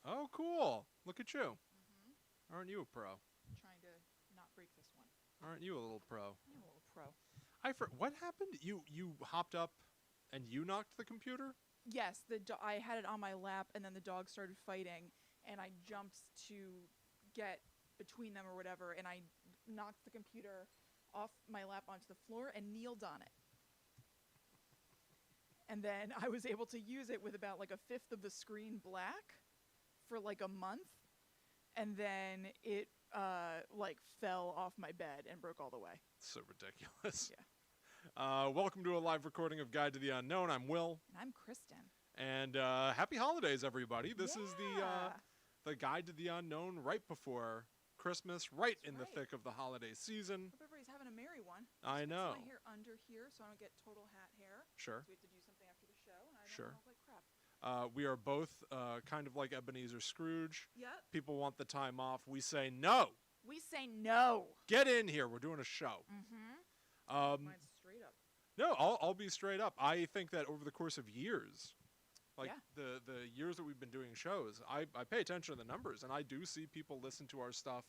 Oh, cool. Look at you. Mm-hmm. Aren't you a pro? Trying to not break this one. Aren't you a little pro? I'm a little pro. What happened? You hopped up and you knocked the computer? Yes, I had it on my lap, and then the dog started fighting, and I jumped to get between them or whatever, and I knocked the computer off my lap onto the floor and kneeled on it. And then I was able to use it with about like a fifth of the screen black for like a month, and then it like fell off my bed and broke all the way. So ridiculous. Yeah. Welcome to a live recording of Guide to the Unknown. I'm Will. And I'm Kristen. And happy holidays, everybody. This is Yeah. the Guide to the Unknown right before Christmas, right That's in the right. thick of the holiday season. Hope everybody's having a merry one. I Just know. put my hair under here so I don't get total hat hair. Sure. So we have to do something after the show, and I don't Sure. look like crap. We are both kind of like Ebenezer Scrooge. Yep. People want the time off. We say no. We say no. Get in here. We're doing a show. Mm-hmm. Mine's straight up. No, I'll be straight up. I think that over the course of years, like Yeah. the years that we've been doing shows, I pay attention to the numbers, and I do see people listen to our stuff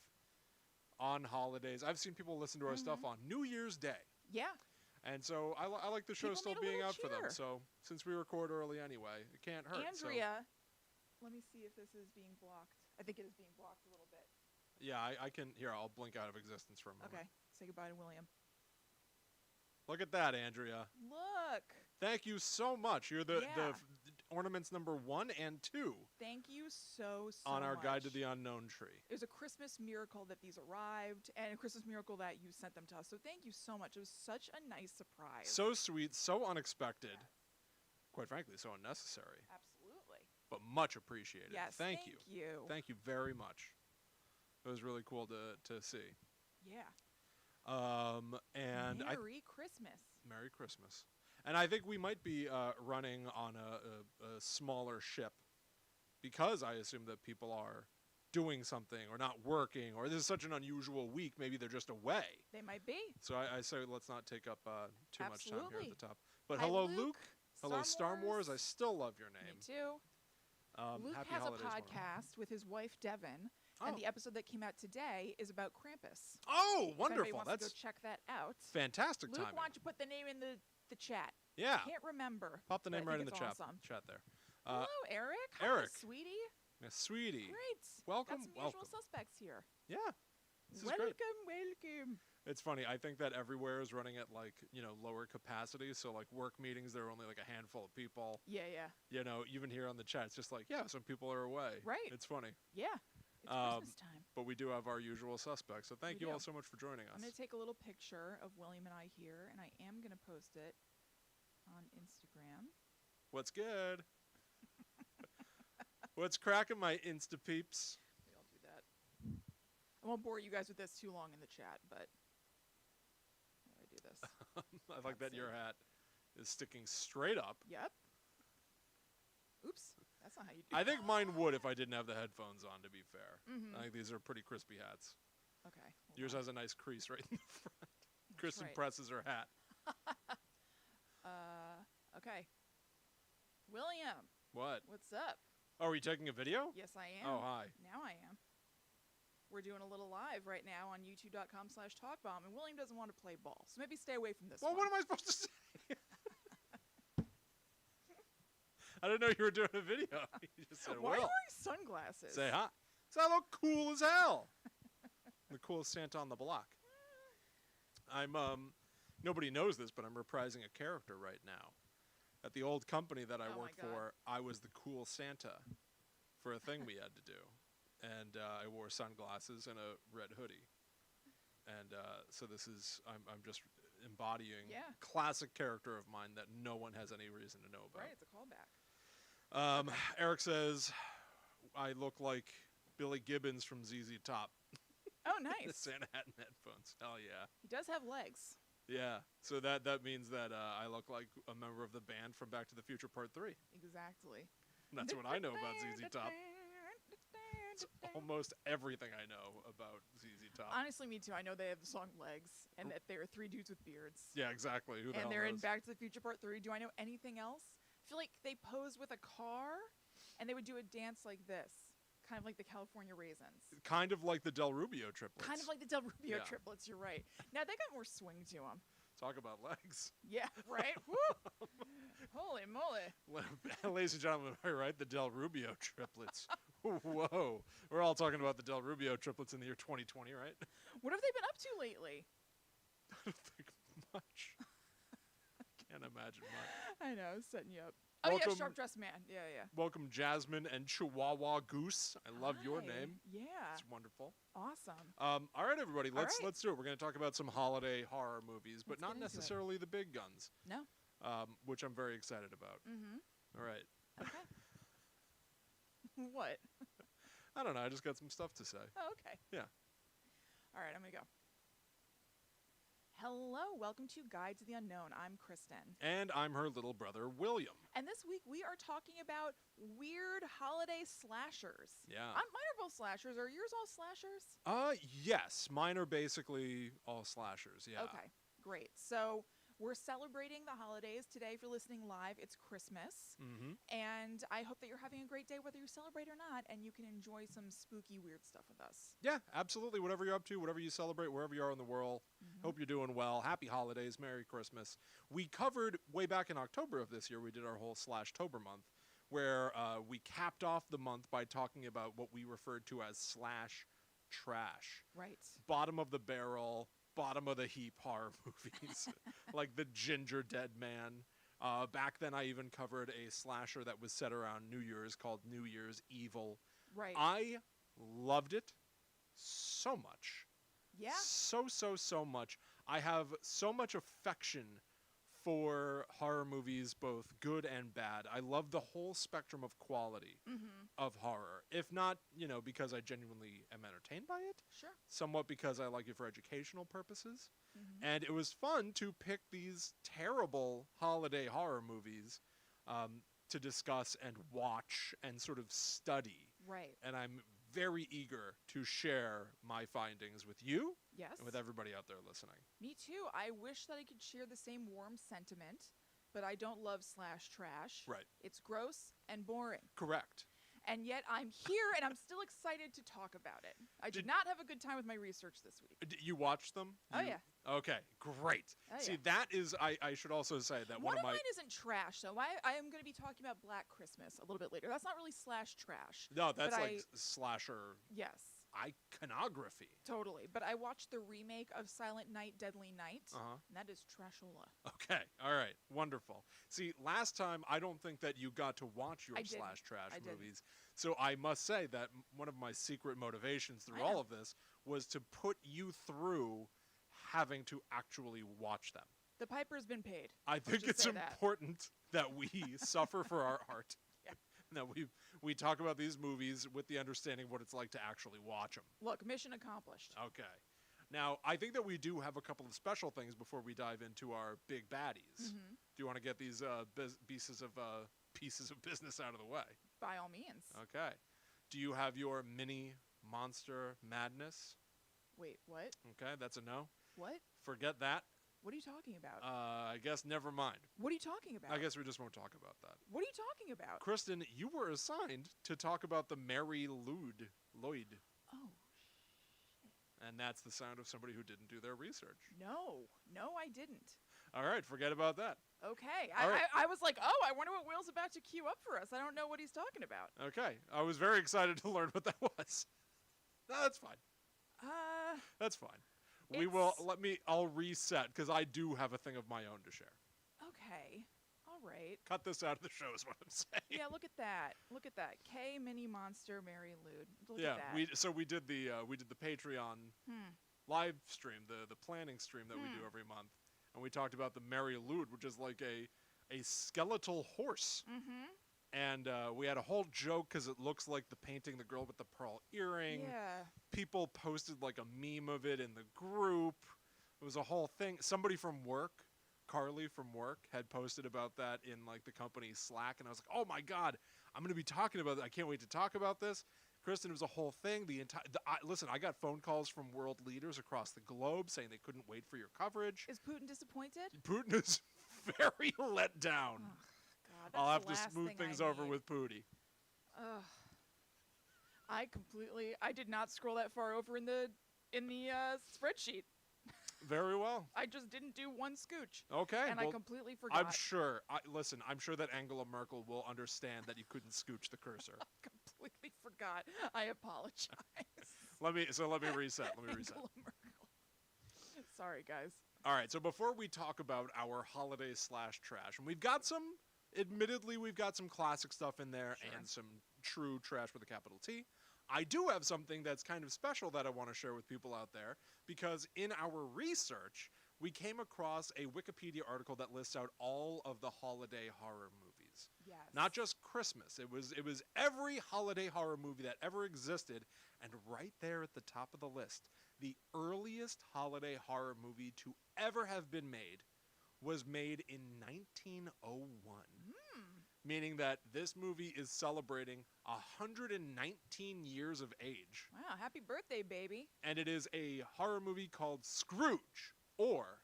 on holidays. I've seen people listen to our stuff on New Year's Day. Yeah. And so I like the show People still need a being little out for them. cheer. So since we record early anyway, it can't hurt. so- Andrea, let me see if this is being blocked. I think it is being blocked a little bit. Yeah, I can. Here, I'll blink out of existence for a moment. Okay. Say goodbye to William. Look at that, Andrea. Look. Thank you so much. You're the Yeah. ornaments number 1 and 2 Thank you so on our much. Guide to the Unknown tree. It was a Christmas miracle that these arrived, and a Christmas miracle that you sent them to us. So thank you so much. It was such a nice surprise. So sweet, so unexpected. Yeah. Quite frankly, so unnecessary, Absolutely. but much appreciated. Yes. Thank you. you. Thank you very much. It was really cool to see. Yeah. And Merry Christmas. Merry Christmas. And I think we might be running on a smaller ship because I assume that people are doing something or not working, or this is such an unusual week. Maybe they're just away. They might be. So I say let's not take up too much time here Absolutely. at the top. But Hi, hello, Luke. Luke. Hello, Star Wars. I still love your Me name. too. Luke Happy has a holidays, Mom. podcast with his wife Devin, Oh. and the episode that came out today is about Krampus. Oh, If anybody wonderful! wants That's to go check that out. fantastic Luke, timing. why don't you put the name in the chat? Yeah, Can't remember. pop the but I name right in think the it's chat awesome. chat there. Hello, Eric. Hi, Eric. sweetie. Yeah, sweetie. Great. Welcome, Got some welcome. usual suspects here. Yeah, this is great. Welcome. It's funny. I think that everywhere is running at lower capacity. So like work meetings, there are only like a handful of people. Yeah. Even here on the chat, it's just like, yeah, some people are away. Right. It's funny. Yeah. It's Um, Christmas time. But we do have our usual suspects. So thank We you all do. so much for joining us. I'm going to take a little picture of William and I here, and I am going to post it on Instagram. What's good? What's cracking, my Insta peeps? We all do that. I won't bore you guys with this too long in the chat, but how do I do this? I like that Let's your see. hat is sticking straight up. Yep. Oops. That's not how you do I think mine would if I didn't have the headphones on, to be fair. Mhm. I think these are pretty crispy hats. Okay. hold Yours on. has a nice crease right in the front. Kristen right. presses her hat. Okay. William, What? what's up? Oh, are you taking a video? Yes, I am. Oh, hi. Now I am. We're doing a little live right now on youtube.com/talkbomb, and William doesn't want to play ball, so maybe stay away from this Well, one. what am I supposed to say? I didn't know you were doing a video. You just said, Why are you well, wearing sunglasses? say hi. So I look cool as hell. The coolest Santa on the block. I'm, nobody knows this, but I'm reprising a character right now. At the old company that I Oh my worked God. for, I was the cool Santa for a thing we had to do. And I wore sunglasses and a red hoodie. And so I'm just embodying Yeah. classic character of mine that no one has any reason to know about. Right, it's a callback. Eric says, I look like Billy Gibbons from ZZ Top. Oh, The nice. Santa hat and headphones. Hell yeah. He does have legs. Yeah. So that means that I look like a member of the band from Back to the Future Part 3. Exactly. That's what I know about ZZ Top. It's almost everything I know about ZZ Top. Honestly, me too. I know they have the song Legs, and that there are 3 dudes with beards. Yeah, exactly. Who the hell And they're in knows? Back to the Future Part 3. Do I know anything else? I feel like they pose with a car, and they would do a dance like this. Kind of like the California raisins. Kind of like the Del Rubio triplets. Kind of like the Del Rubio Yeah. triplets. You're right. Now they got more swing to them. Talk about legs. Yeah, right? Woo! Holy moly. Ladies and gentlemen, am I right? The Del Rubio triplets. Whoa. We're all talking about the Del Rubio triplets in the year 2020, right? What have they been up to lately? I don't think much. Can't imagine much. I know, setting you up. Oh, yeah, Welcome- Sharp Dressed Man. Yeah, yeah. Welcome, Jasmine and Chihuahua Goose. I love your Hi. name. Yeah. It's wonderful. Awesome. All right, everybody, All let's right. do it. We're going to talk about some holiday horror movies, but Let's not get into it. necessarily the big guns, No. which I'm very excited about. Mm-hmm. All right. Okay. What? I don't know. I just got some stuff to say. Oh, okay. Yeah. All right, I'm going to go. Hello, welcome to Guide to the Unknown. I'm Kristen. And I'm her little brother, William. And this week we are talking about weird holiday slashers. Yeah. Mine are both slashers. Are yours all slashers? Yes. Mine are basically all slashers. Yeah. Okay, great. So we're celebrating the holidays today. If you're listening live, it's Christmas. Mm-hmm. And I hope that you're having a great day, whether you celebrate or not, and you can enjoy some spooky, weird stuff with us. Yeah, absolutely. Whatever you're up to, whatever you celebrate, wherever you are in the world, hope you're doing well. Happy holidays. Merry Christmas. We covered way back in October of this year, we did our whole Slashtober month, where we capped off the month by talking about what we referred to as slash trash. Right. Bottom of the barrel, bottom of the heap horror movies, like The Ginger Dead Man. Back then, I even covered a slasher that was set around New Year's called New Year's Evil. Right. I loved it so much. Yeah. So much. I have so much affection for horror movies, both good and bad. I love the whole spectrum of quality of horror. If not, because I genuinely am entertained by it, Sure. somewhat because I like it for educational purposes. Mm-hmm. And it was fun to pick these terrible holiday horror movies to discuss and watch and sort of study. Right. And I'm very eager to share my findings with you Yes. and with everybody out there listening. Me too. I wish that I could share the same warm sentiment, but I don't love slash trash. Right. It's gross and boring. Correct. And yet I'm here and I'm still excited to talk about it. I did Did- not have a good time with my research this week. You watched them? Oh, You- yeah. Okay, great. Oh, See, yeah. that is, I should also say that One one of of my... mine isn't trash, though. I am going to be talking about Black Christmas a little bit later. That's not really slash trash. No, that's but like slasher Yes, iconography. totally. But I watched the remake of Silent Night, Deadly Night, Uh-huh. and that is trashola. Okay, all right, wonderful. See, last time I don't think that you got to watch your I didn't. slash trash I didn't. movies. So I must say that one of my secret motivations through I all know. of this was to put you through having to actually watch them. The piper's been paid. I think just it's say that. important that we suffer for our art. Yeah. And that we talk about these movies with the understanding of what it's like to actually watch them. Look, mission accomplished. Okay. Now, I think that we do have a couple of special things before we dive into our big baddies. Mhm. Do you want to get these pieces of business out of the way? By all means. Okay. Do you have your mini monster madness? Wait, what? Okay, that's a no. What? Forget that. What are you talking about? I guess never mind. What are you talking about? I guess we just won't talk about that. What are you talking about? Kristen, you were assigned to talk about the Mary Lloyd, Oh, and that's the sound of somebody who didn't do their research. no, I didn't. All right, forget about that. Okay, All right. I was like, oh, I wonder what Will's about to queue up for us. I don't know what he's talking about. Okay, I was very excited to learn what that was. No, that's fine. That's fine. We will I'll reset because I do have a thing of my own to share. Okay, all right. Cut this out of the show is what I'm saying. Yeah, look at that. Look at that. K Mini Monster Mary Lude. Look Yeah, at that. we did the Patreon live stream, the planning stream that we do every month, and we talked about the Mary Lude, which is like a skeletal horse. Mm-hmm. And we had a whole joke because it looks like the painting, the girl with the pearl earring. Yeah. People posted like a meme of it in the group. It was a whole thing. Somebody from work, Carly from work, had posted about that in like the company's Slack, and I was like, "Oh my god, I'm going to be talking about it. I can't wait to talk about this." Kristen, it was a whole thing. Listen, I got phone calls from world leaders across the globe saying they couldn't wait for your coverage. Is Putin disappointed? Putin is very let down. God, that's I'll have the to last smooth thing things I over need. with Pootie. Ugh. I did not scroll that far over in the spreadsheet. Very well. I just didn't do one scooch. Okay. And well, I completely forgot. I'm sure. Listen, I'm sure that Angela Merkel will understand that you couldn't scooch the cursor. Completely forgot. I apologize. Let me reset. Let me reset. Angela Merkel. Sorry, guys. All right. So before we talk about our holiday / trash, and we've got some classic stuff in there Sure. and some true trash with a capital T. I do have something that's kind of special that I want to share with people out there, because in our research, we came across a Wikipedia article that lists out all of the holiday horror movies. Yes. Not just Christmas. It was every holiday horror movie that ever existed, and right there at the top of the list, the earliest holiday horror movie to ever have been made was made in 1901. Meaning that this movie is celebrating 119 years of age. Wow, happy birthday, baby. And it is a horror movie called Scrooge, or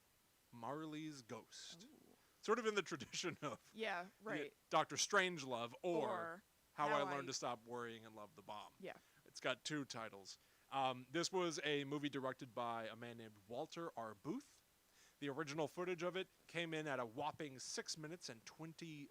Marley's Ghost. Ooh. Sort of in the tradition of Yeah, right. Dr. Strangelove, or How I Learned I- to Stop Worrying and Love the Bomb. Yeah. It's got 2 titles. This was a movie directed by a man named Walter R. Booth. The original footage of it came in at a whopping 6 minutes and 20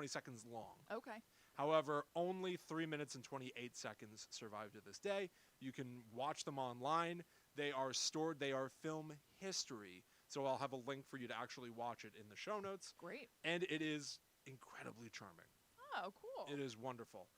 seconds long. Okay. However, only 3 minutes and 28 seconds survive to this day. You can watch them online. They are stored. They are film history. So I'll have a link for you to actually watch it in the show notes. Great. And it is incredibly charming. Oh, cool. It is wonderful.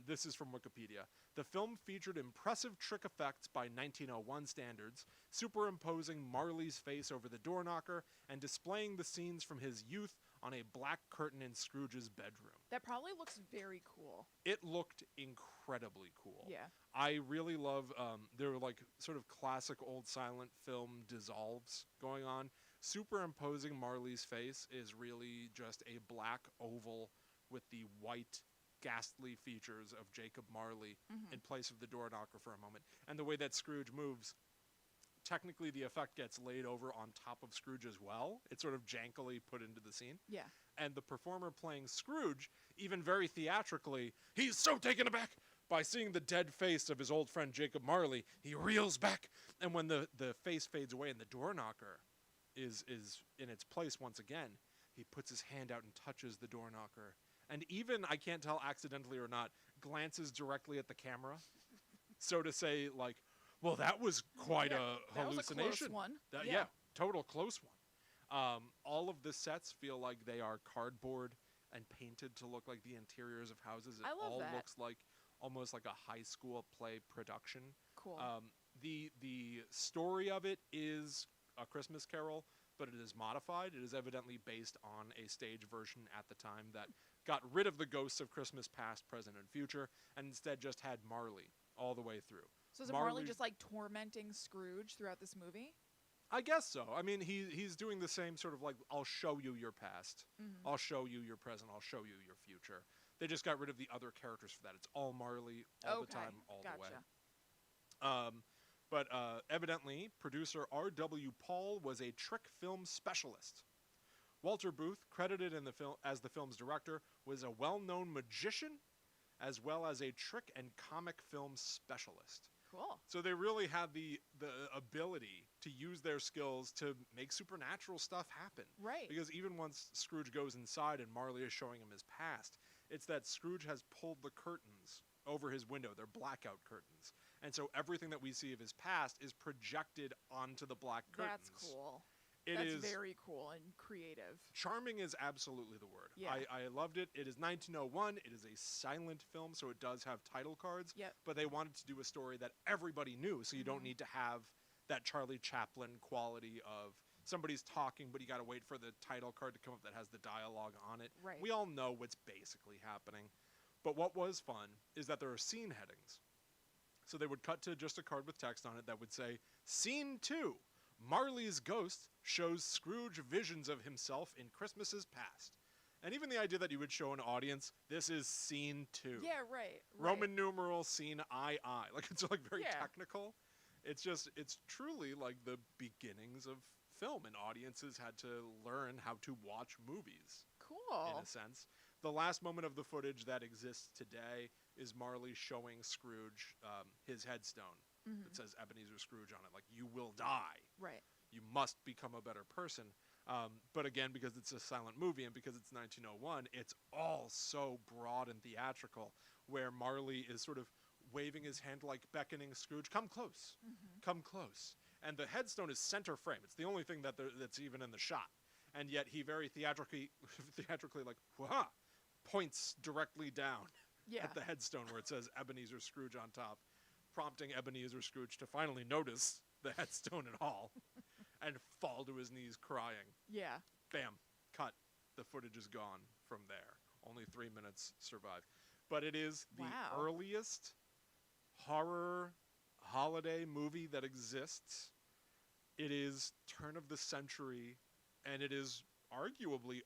This is from Wikipedia. The film featured impressive trick effects by 1901 standards, superimposing Marley's face over the door knocker and displaying the scenes from his youth on a black curtain in Scrooge's bedroom. That probably looks very cool. It looked incredibly cool. Yeah. I really love, there were like sort of classic old silent film dissolves going on. Superimposing Marley's face is really just a black oval with the white ghastly features of Jacob Marley in place of the door knocker for a moment. And the way that Scrooge moves, technically the effect gets laid over on top of Scrooge as well. It's sort of jankily put into the scene. Yeah. And the performer playing Scrooge, even very theatrically, he's so taken aback by seeing the dead face of his old friend Jacob Marley. He reels back, and when the face fades away and the door knocker is in its place once again, he puts his hand out and touches the door knocker. And even, I can't tell accidentally or not, glances directly at the camera. So to say, like, well, that was quite a hallucination. That was a close one. Yeah, total close one. All of the sets feel like they are cardboard and painted to look like the interiors of houses. It I love all that. looks like almost like a high school play production. Cool. The story of it is A Christmas Carol, but it is modified. It is evidently based on a stage version at the time that got rid of the ghosts of Christmas past, present, and future, and instead just had Marley all the way through. So is Marley just like tormenting Scrooge throughout this movie? I guess so. I mean, he's doing the same sort of like, I'll show you your past, I'll show you your present, I'll show you your future. They just got rid of the other characters for that. It's all Marley all the time, all the way. But evidently, producer R.W. Paul was a trick film specialist. Walter Booth, credited in the film as the film's director, was a well-known magician as well as a trick and comic film specialist. Cool. So they really had the ability to use their skills to make supernatural stuff happen. Right. Because even once Scrooge goes inside and Marley is showing him his past, it's that Scrooge has pulled the curtains over his window. They're blackout curtains. And so everything that we see of his past is projected onto the black curtains. That's cool. That's very cool and creative. Charming is absolutely the word. Yeah. I loved it. It is 1901. It is a silent film, so it does have title cards. Yep. But they wanted to do a story that everybody knew, so you don't need to have that Charlie Chaplin quality of somebody's talking, but you got to wait for the title card to come up that has the dialogue on it. Right. We all know what's basically happening. But what was fun is that there are scene headings. So they would cut to just a card with text on it that would say, Scene 2. Marley's ghost shows Scrooge visions of himself in Christmases past. And even the idea that you would show an audience, this is scene 2. Yeah, right. Roman numeral scene II. Like, it's like very Yeah. technical. It's truly like the beginnings of film, and audiences had to learn how to watch movies. Cool. In a sense. The last moment of the footage that exists today is Marley showing Scrooge his headstone Mm-hmm. that says Ebenezer Scrooge on it. Like, you will die. Right. You must become a better person. But again, because it's a silent movie and because it's 1901, it's all so broad and theatrical, where Marley is sort of waving his hand, like beckoning Scrooge, come close, Mm-hmm. come close. And the headstone is center frame. It's the only thing that's even in the shot. And yet he very theatrically like, wah, points directly down Yeah. at the headstone where it says Ebenezer Scrooge on top, prompting Ebenezer Scrooge to finally notice the headstone at all and fall to his knees crying. Yeah. Bam, cut. The footage is gone from there. Only 3 minutes survive. But it is the Wow. earliest horror holiday movie that exists. It is turn of the century, and it is arguably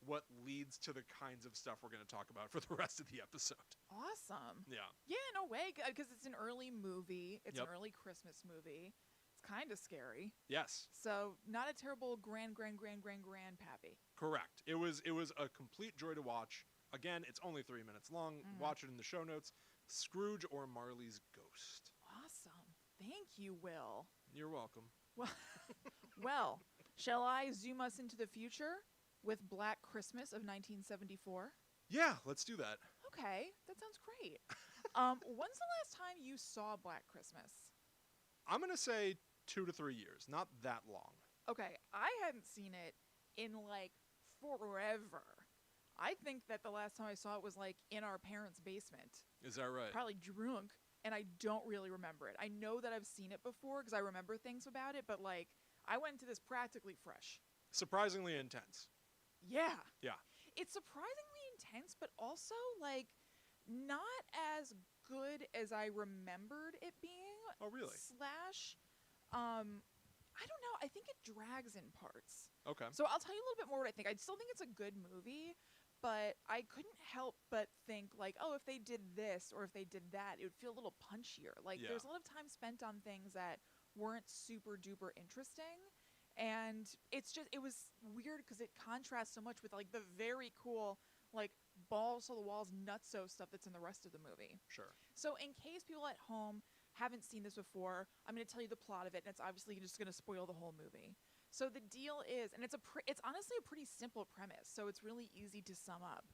what leads to the kinds of stuff we're going to talk about for the rest of the episode. Awesome. Yeah. Yeah, in a way, because it's an early movie. It's Yep. an early Christmas movie. It's kind of scary. Yes, So not a terrible grandpappy. correct. It was a complete joy to watch. Again, it's only 3 minutes long. Mhm. Watch it in the show notes. Scrooge or Marley's Ghost. Awesome. Thank you, Will. You're welcome. Well, shall I zoom us into the future with Black Christmas of 1974? Yeah, let's do that. Okay, that sounds great. When's the last time you saw Black Christmas? I'm going to say 2 to 3 years. Not that long. Okay, I hadn't seen it in like forever. I think that the last time I saw it was like in our parents' basement, Is that right? probably drunk, and I don't really remember it. I know that I've seen it before because I remember things about it, but like I went into this practically fresh. Surprisingly intense. Yeah. Yeah. It's surprisingly intense, but also like not as good as I remembered it being. Oh, really? Slash, I don't know. I think it drags in parts. Okay. So I'll tell you a little bit more what I think. I still think it's a good movie, but I couldn't help but think like, oh, if they did this or if they did that, it would feel a little punchier. Like Yeah. there's a lot of time spent on things that weren't super duper interesting. And it was weird because it contrasts so much with like the very cool, like balls to the walls nutso stuff that's in the rest of the movie. Sure. So in case people at home haven't seen this before, I'm going to tell you the plot of it, and it's obviously just going to spoil the whole movie. So the deal is, and it's honestly a pretty simple premise, so it's really easy to sum up.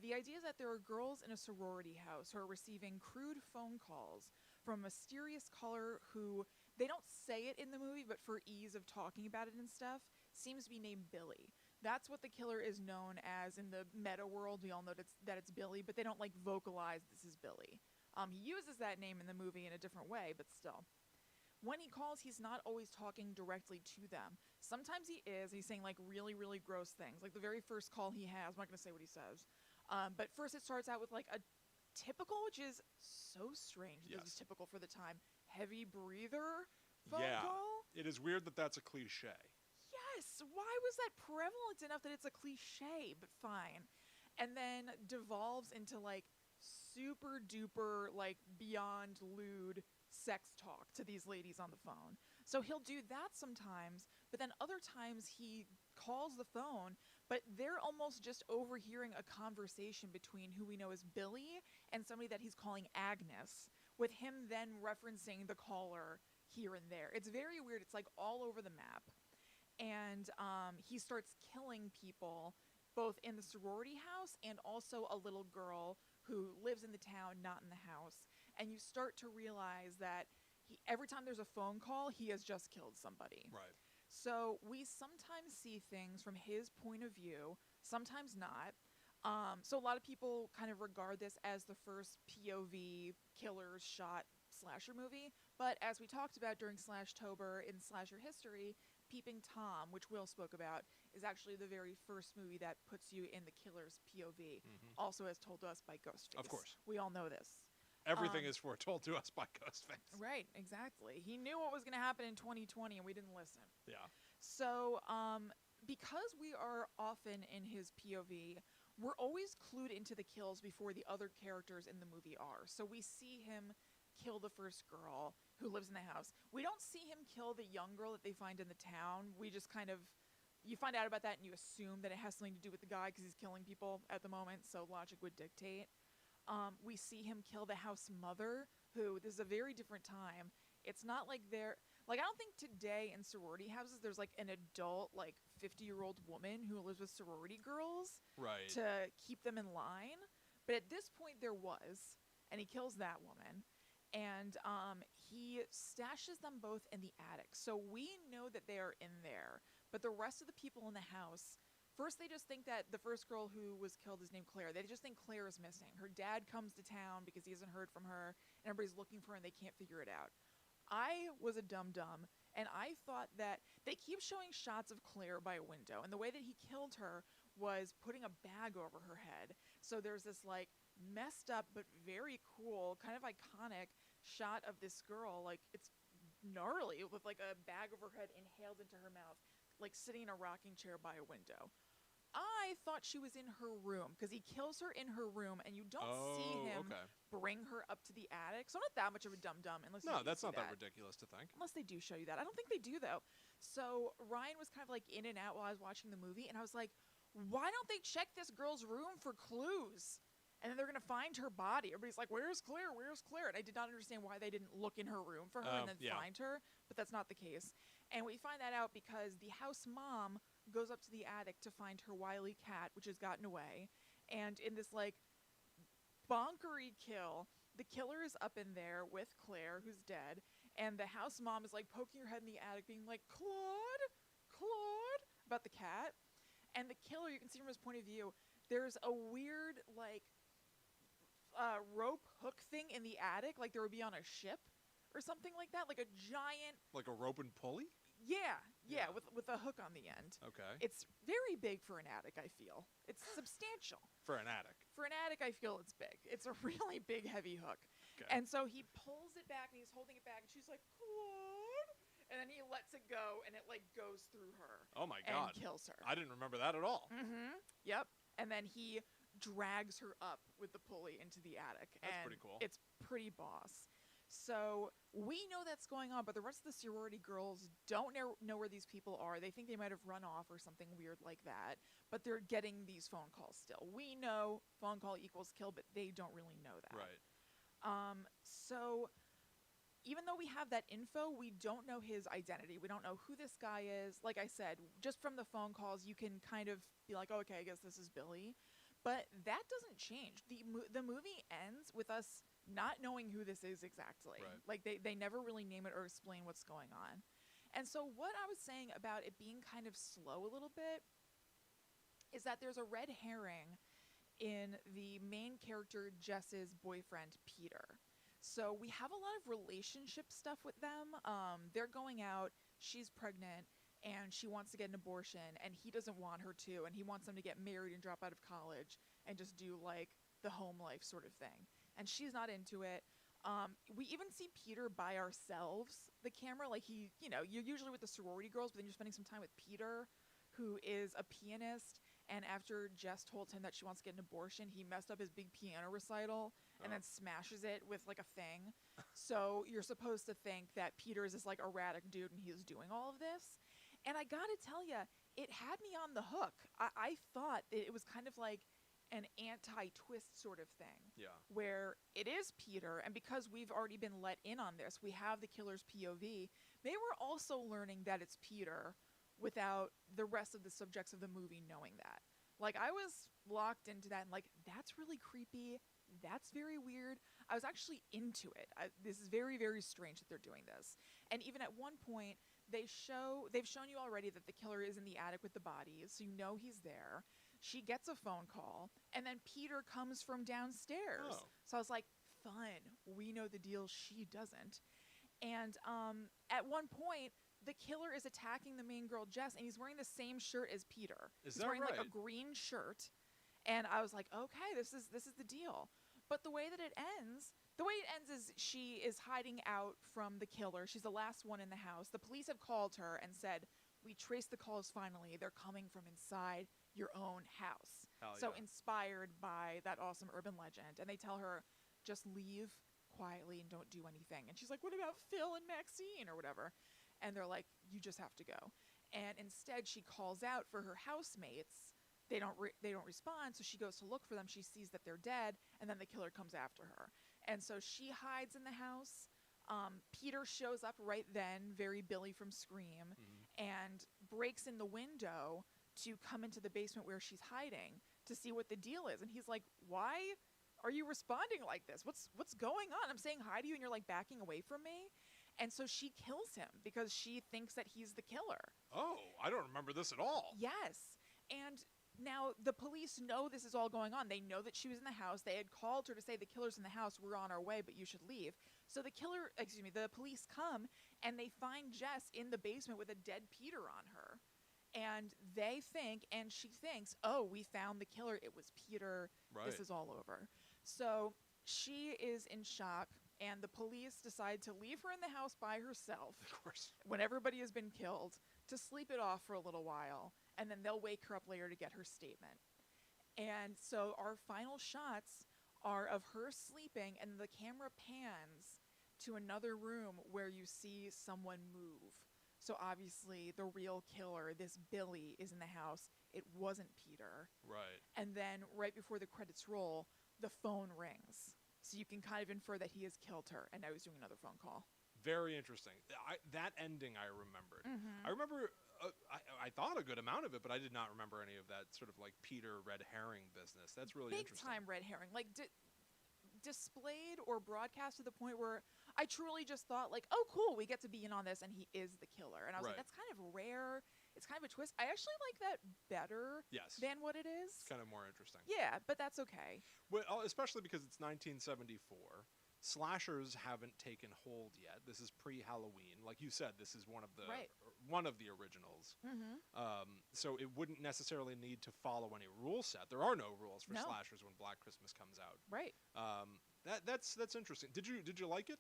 The idea is that there are girls in a sorority house who are receiving crude phone calls from a mysterious caller who, they don't say it in the movie, but for ease of talking about it and stuff, seems to be named Billy. That's what the killer is known as in the meta world. We all know that it's Billy, but they don't like vocalize this is Billy. He uses that name in the movie in a different way, but still. When he calls, he's not always talking directly to them. Sometimes he is. He's saying like really, really gross things. Like the very first call he has, I'm not going to say what he says. But first it starts out with like a typical, which is so strange. This is Yes. typical for the time. Heavy breather phone Yeah. call. It is weird that that's a cliche. Yes, why was that prevalent enough that it's a cliche, but fine. And then devolves into like super duper like beyond lewd sex talk to these ladies on the phone. So he'll do that sometimes, but then other times he calls the phone, but they're almost just overhearing a conversation between who we know as Billy and somebody that he's calling Agnes, with him then referencing the caller here and there. It's very weird. It's like all over the map. And he starts killing people both in the sorority house and also a little girl who lives in the town, not in the house. And you start to realize that every time there's a phone call, he has just killed somebody. Right. So we sometimes see things from his point of view, sometimes not. So a lot of people kind of regard this as the first POV killers shot slasher movie. But as we talked about during Slashtober in slasher history, Peeping Tom, which Will spoke about, is actually the very first movie that puts you in the killer's POV, also as told to us by Ghostface. Of course. We all know this. Everything is foretold to us by Ghostface. Right, exactly. He knew what was going to happen in 2020 and we didn't listen. Yeah. So, because we are often in his POV, we're always clued into the kills before the other characters in the movie are. So we see him kill the first girl who lives in the house. We don't see him kill the young girl that they find in the town. We just kind of, you find out about that and you assume that it has something to do with the guy because he's killing people at the moment, so logic would dictate. We see him kill the house mother, who, this is a very different time. It's not like they're, like, I don't think today in sorority houses there's, like, an adult, like, 50-year-old woman who lives with sorority girls Right. to keep them in line. But at this point there was, and he kills that woman. And he stashes them both in the attic. So we know that they are in there. But the rest of the people in the house, first they just think that the first girl who was killed is named Claire. They just think Claire is missing. Her dad comes to town because he hasn't heard from her, and everybody's looking for her and they can't figure it out. I was a dum-dum, and I thought that they keep showing shots of Claire by a window, and the way that he killed her was putting a bag over her head. So there's this, like, messed up but very cool, kind of iconic shot of this girl, like, it's gnarly, with, like, a bag over her head inhaled into her mouth, like, sitting in a rocking chair by a window. I thought she was in her room, because he kills her in her room, and you don't see him bring her up to the attic. So I'm not that much of a dum-dum, unless you that's not that ridiculous to think. Unless they do show you that. I don't think they do, though. So Ryan was kind of, like, in and out while I was watching the movie, and I was like, why don't they check this girl's room for clues? And then they're going to find her body. Everybody's like, where's Claire? Where's Claire? And I did not understand why they didn't look in her room for her and then find her, but that's not the case. And we find that out because the house mom goes up to the attic to find her wily cat, which has gotten away. And in this, like, bonkery kill, the killer is up in there with Claire, who's dead, and the house mom is, like, poking her head in the attic, being like, Claude? Claude? About the cat. And the killer, you can see from his point of view, there's a weird, like, rope hook thing in the attic, like there would be on a ship or something like that, like a giant, like a rope and pulley. Yeah, with a hook on the end. Okay. It's very big for an attic, I feel. It's substantial. For an attic. For an attic, I feel it's big. It's a really big, heavy hook. Okay. And so he pulls it back, and he's holding it back, and she's like, Claude? And then he lets it go, and it, like, goes through her. Oh, my God. And kills her. I didn't remember that at all. Mm-hmm. Yep. And then he drags her up with the pulley into the attic. That's pretty cool. It's pretty boss. So we know that's going on, but the rest of the sorority girls don't know where these people are. They think they might have run off or something weird like that, but they're getting these phone calls still. We know phone call equals kill, but they don't really know that. Right. So even though we have that info, we don't know his identity. We don't know who this guy is. Like I said, just from the phone calls, you can kind of be like, oh, okay, I guess this is Billy. But that doesn't change. The movie ends with us not knowing who this is exactly. Right. Like, they never really name it or explain what's going on. And so what I was saying about it being kind of slow a little bit is that there's a red herring in the main character Jess's boyfriend, Peter. So we have a lot of relationship stuff with them. They're going out, she's pregnant, and she wants to get an abortion, and he doesn't want her to, and he wants them to get married and drop out of college and just do, like, the home life sort of thing. And she's not into it. We even see Peter by ourselves, the camera, like you're usually with the sorority girls, but then you're spending some time with Peter, who is a pianist, and after Jess told him that she wants to get an abortion, he messed up his big piano recital and then smashes it with, like, a thing. So you're supposed to think that Peter is this, like, erratic dude and he's doing all of this. And I gotta tell you, it had me on the hook. I thought it was kind of like an anti-twist sort of thing. Yeah. Where it is Peter, and because we've already been let in on this, we have the killer's POV, maybe we're also learning that it's Peter without the rest of the subjects of the movie knowing that. Like, I was locked into that and like, that's really creepy. That's very weird. I was actually into it. This is very, very strange that they're doing this. And even at one point, they've shown you already that the killer is in the attic with the bodies, so you know he's there. She gets a phone call, and then Peter comes from downstairs. Oh. So I was like, fun. We know the deal, she doesn't. And at one point, the killer is attacking the main girl, Jess, and he's wearing the same shirt as Peter. Is he's that wearing right? like a green shirt. And I was like, okay, this is the deal. But the way it ends is she is hiding out from the killer. She's the last one in the house. The police have called her and said, we traced the calls finally. They're coming from inside your own house. Hell So yeah. inspired by that awesome urban legend. And they tell her, just leave quietly and don't do anything. And she's like, what about Phil and Maxine or whatever? And they're like, you just have to go. And instead she calls out for her housemates they don't respond. So she goes to look for them. She sees that they're dead, and then the killer comes after her. And so she hides in the house. Peter shows up right then, very Billy from Scream, and breaks in the window to come into the basement where she's hiding to see what the deal is. And he's like, "Why are you responding like this? What's going on? I'm saying hi to you and you're like backing away from me." And so she kills him because she thinks that he's the killer. Oh, I don't remember this at all. Yes. And now the police know this is all going on. They know that she was in the house. They had called her to say the killer's in the house. We're on our way, but you should leave. So the police come and they find Jess in the basement with a dead Peter on her. And they think, and she thinks, oh, we found the killer. It was Peter. Right. This is all over. So she is in shock, and the police decide to leave her in the house by herself. Of course. When everybody has been killed, to sleep it off for a little while, and then they'll wake her up later to get her statement. And so our final shots are of her sleeping, and the camera pans to another room where you see someone move. So obviously the real killer, this Billy, is in the house. It wasn't Peter. Right. And then right before the credits roll, the phone rings. So you can kind of infer that he has killed her, and now he's doing another phone call. Very interesting. That ending I remembered. I remember, I thought a good amount of it, but I did not remember any of that sort of like Peter red herring business. That's really interesting. Big time red herring. Like displayed or broadcast to the point where I truly just thought like, oh cool, we get to be in on this and he is the killer. And I was like, that's kind of rare. It's kind of a twist. I actually like that better than what it is. It's kind of more interesting. Yeah, but that's okay. Well, especially because it's 1974. Slashers haven't taken hold yet. This is pre-Halloween. Like you said, this is one of the originals. So it wouldn't necessarily need to follow any rule set. There are no rules for slashers when Black Christmas comes out. Right. That's interesting. Did you like it?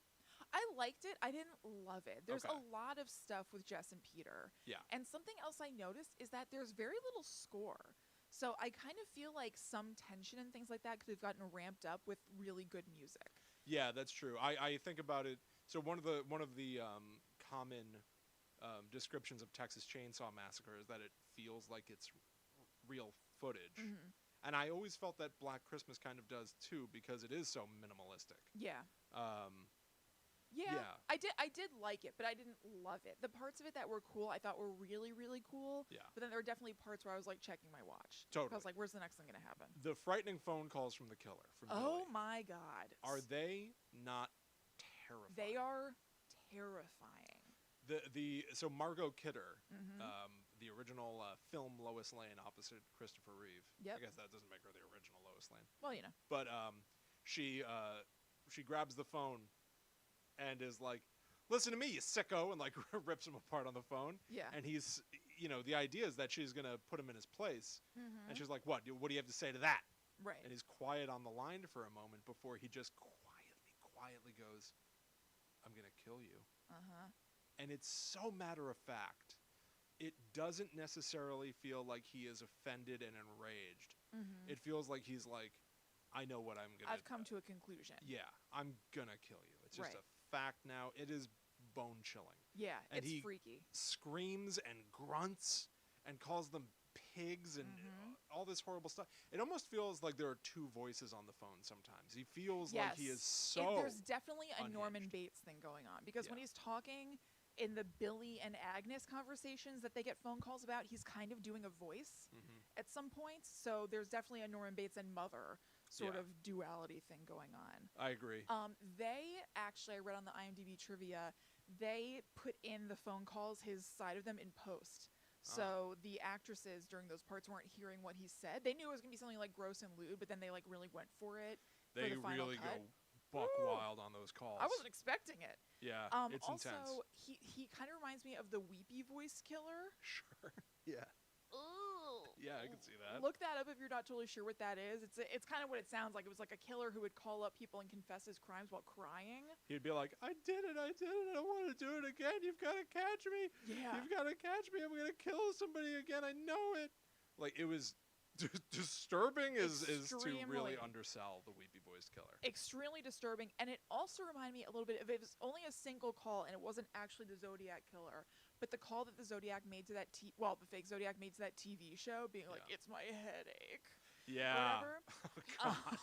I liked it. I didn't love it. There's a lot of stuff with Jess and Peter. Yeah. And something else I noticed is that there's very little score. So I kind of feel like some tension and things like that could have gotten ramped up with really good music. Yeah, that's true. I think about it. So one of the common descriptions of Texas Chainsaw Massacre is that it feels like it's real footage. And I always felt that Black Christmas kind of does too, because it is so minimalistic. Yeah. I did like it, but I didn't love it. The parts of it that were cool, I thought were really, really cool. Yeah. But then there were definitely parts where I was like checking my watch. Totally. I was like, where's the next thing gonna happen? The frightening phone calls from the killer. From Oh Billy. my God. Are they not terrifying? They are terrifying. So Margot Kidder, the original film Lois Lane opposite Christopher Reeve. Yep. I guess that doesn't make her the original Lois Lane. Well, you know. But she grabs the phone and is like, "Listen to me, you sicko," and like rips him apart on the phone. Yeah. And he's, the idea is that she's gonna put him in his place, and she's like, "What? What do you have to say to that?" Right. And he's quiet on the line for a moment before he just quietly goes, "I'm gonna kill you." And it's so matter of fact. It doesn't necessarily feel like he is offended and enraged. It feels like he's like, I know what I'm gonna. I've come to a conclusion. Yeah, I'm gonna kill you. It's just a fact now. It is bone chilling. Yeah, and it's he freaky. Screams and grunts and calls them pigs and all this horrible stuff. It almost feels like there are two voices on the phone sometimes. He feels like he is so. There's definitely a unhinged. Norman Bates thing going on, because when he's talking in the Billy and Agnes conversations that they get phone calls about, he's kind of doing a voice at some points. So there's definitely a Norman Bates and Mother sort of duality thing going on. I agree. They actually, I read on the IMDb trivia, they put in the phone calls, his side of them, in post. So the actresses during those parts weren't hearing what he said. They knew it was going to be something like gross and lewd, but then they like really went for it. They for the final really cut. go buck wild on those calls. I wasn't expecting it. Yeah, it's also, intense. he kind of reminds me of the weepy voice killer. Sure. Yeah. Ooh. Yeah, I can see that. Look that up if you're not totally sure what that is. It's kind of what it sounds like. It was like a killer who would call up people and confess his crimes while crying. He'd be like, I did it, I want to do it again. You've got to catch me. Yeah. You've got to catch me. I'm going to kill somebody again. I know it. Like, it was disturbing is to really undersell the weepy voiced killer. Extremely disturbing. And it also reminded me a little bit of, it was only a single call and it wasn't actually the Zodiac killer, But the call that the Zodiac made to that the fake Zodiac made to that TV show, being like, "It's my headache," Yeah. whatever. Oh, God.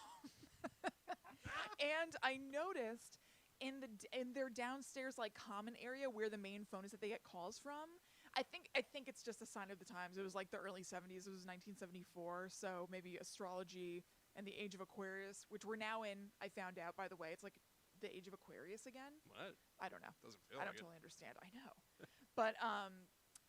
And I noticed in their downstairs like common area where the main phone is that they get calls from. I think it's just a sign of the times. It was like the early 70s. It was 1974, so maybe astrology and the age of Aquarius, which we're now in. I found out, by the way, it's like the age of Aquarius again. What? I don't know. Doesn't feel I like don't it. totally understand. I know. But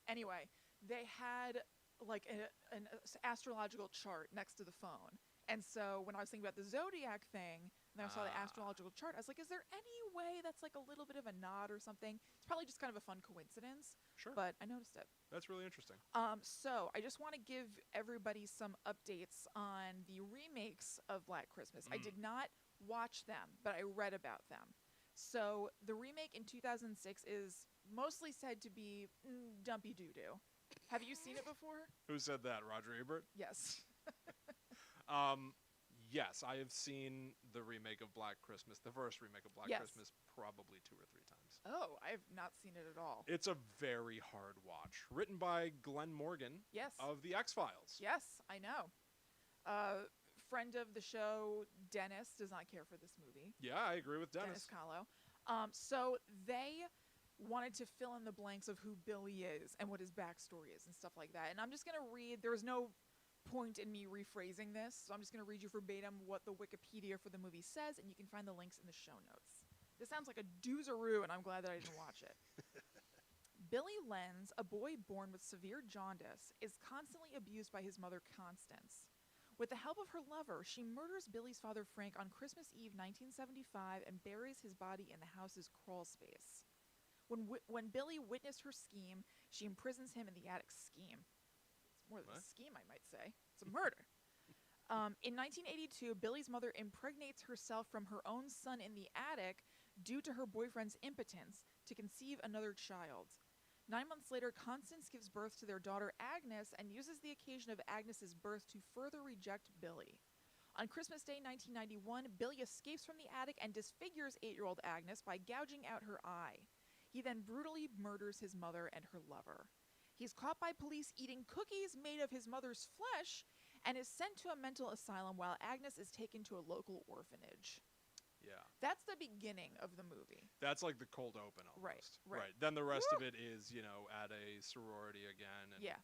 anyway, they had like an astrological chart next to the phone. And so when I was thinking about the Zodiac thing, and I saw the astrological chart, I was like, is there any way that's like a little bit of a nod or something? It's probably just kind of a fun coincidence. Sure. But I noticed it. That's really interesting. So I just want to give everybody some updates on the remakes of Black Christmas. I did not watch them, but I read about them. So the remake in 2006 is mostly said to be dumpy doo-doo. Have you seen it before? Who said that? Roger Ebert? Yes. Yes, I have seen the remake of Black Christmas, the first remake of Black Christmas, probably 2 or 3 times. Oh, I have not seen it at all. It's a very hard watch. Written by Glenn Morgan Yes. of The X-Files. Yes, I know. Friend of the show, Dennis, does not care for this movie. Yeah, I agree with Dennis. Kahlo. So they wanted to fill in the blanks of who Billy is and what his backstory is and stuff like that. And I'm just going to read, there was no point in me rephrasing this, so I'm just going to read you verbatim what the Wikipedia for the movie says, and you can find the links in the show notes. This sounds like a doozaroo, and I'm glad that I didn't watch it. Billy Lenz, a boy born with severe jaundice, is constantly abused by his mother, Constance. With the help of her lover, she murders Billy's father, Frank, on Christmas Eve 1975 and buries his body in the house's crawl space. When Billy witnessed her scheme, she imprisons him in the attic scheme. More than a scheme, I might say. It's a murder. In 1982, Billy's mother impregnates herself from her own son in the attic due to her boyfriend's impotence to conceive another child. 9 months later, Constance gives birth to their daughter Agnes and uses the occasion of Agnes's birth to further reject Billy. On Christmas Day 1991, Billy escapes from the attic and disfigures 8-year-old Agnes by gouging out her eye. He then brutally murders his mother and her lover. He's caught by police eating cookies made of his mother's flesh and is sent to a mental asylum while Agnes is taken to a local orphanage. Yeah. That's the beginning of the movie. That's like the cold open almost. Right. Then the rest of it is, at a sorority again. And Yeah.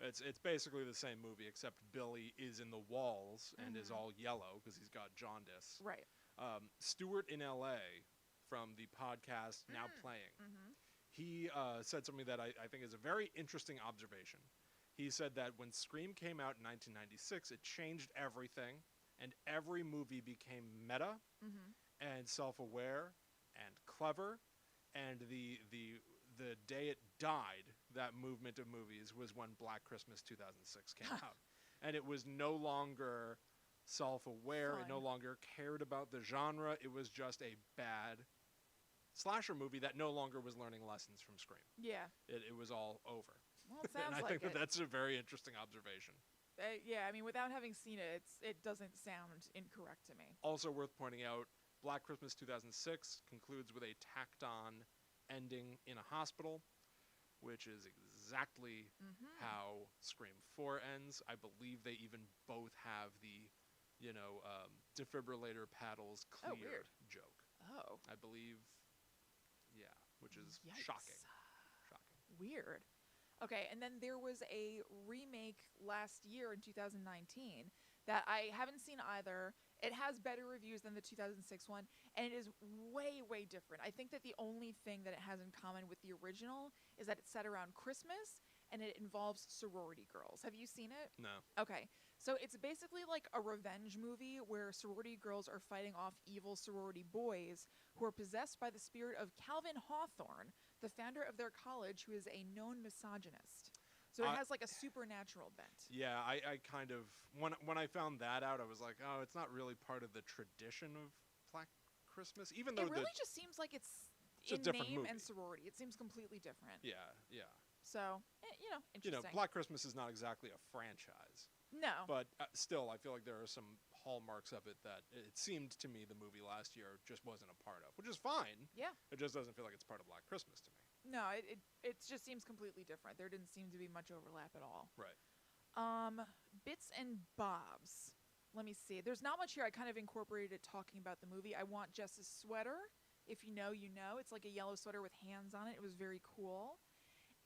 It's basically the same movie, except Billy is in the walls and is all yellow because he's got jaundice. Right. Stuart in L.A. from the podcast Now Playing. He said something that I think is a very interesting observation. He said that when Scream came out in 1996, it changed everything, and every movie became meta and self-aware and clever, and the day it died, that movement of movies, was when Black Christmas 2006 came out. And it was no longer self-aware, it no longer cared about the genre, it was just a bad slasher movie that no longer was learning lessons from Scream. Yeah. It was all over. Well, it sounds and I like think that's a very interesting observation. Yeah, I mean, without having seen it, it doesn't sound incorrect to me. Also worth pointing out, Black Christmas 2006 concludes with a tacked-on ending in a hospital, which is exactly how Scream 4 ends. I believe they even both have the, defibrillator paddles clear joke. Oh. I believe, yeah, which is Yikes. shocking. Weird. Okay, and then there was a remake last year in 2019 that I haven't seen either. It has better reviews than the 2006 one, and it is way, way different. I think that the only thing that it has in common with the original is that it's set around Christmas, and it involves sorority girls. Have you seen it? No. Okay, so it's basically like a revenge movie where sorority girls are fighting off evil sorority boys who are possessed by the spirit of Calvin Hawthorne, the founder of their college, who is a known misogynist. So it has like a supernatural bent. Yeah, I kind of, when I found that out, I was like, oh, it's not really part of the tradition of Black Christmas, even though it really just seems like it's a in different name movie. and sorority. It seems completely different. Yeah. So, interesting. Black Christmas is not exactly a franchise. No. But still, I feel like there are some hallmarks of it that it seemed to me the movie last year just wasn't a part of, which is fine. Yeah. It just doesn't feel like it's part of Black Christmas to me. No, it just seems completely different. There didn't seem to be much overlap at all. Right. Bits and bobs. Let me see. There's not much here. I kind of incorporated it talking about the movie. I Want Jess's sweater. If you know, you know. It's like a yellow sweater with hands on it. It was very cool.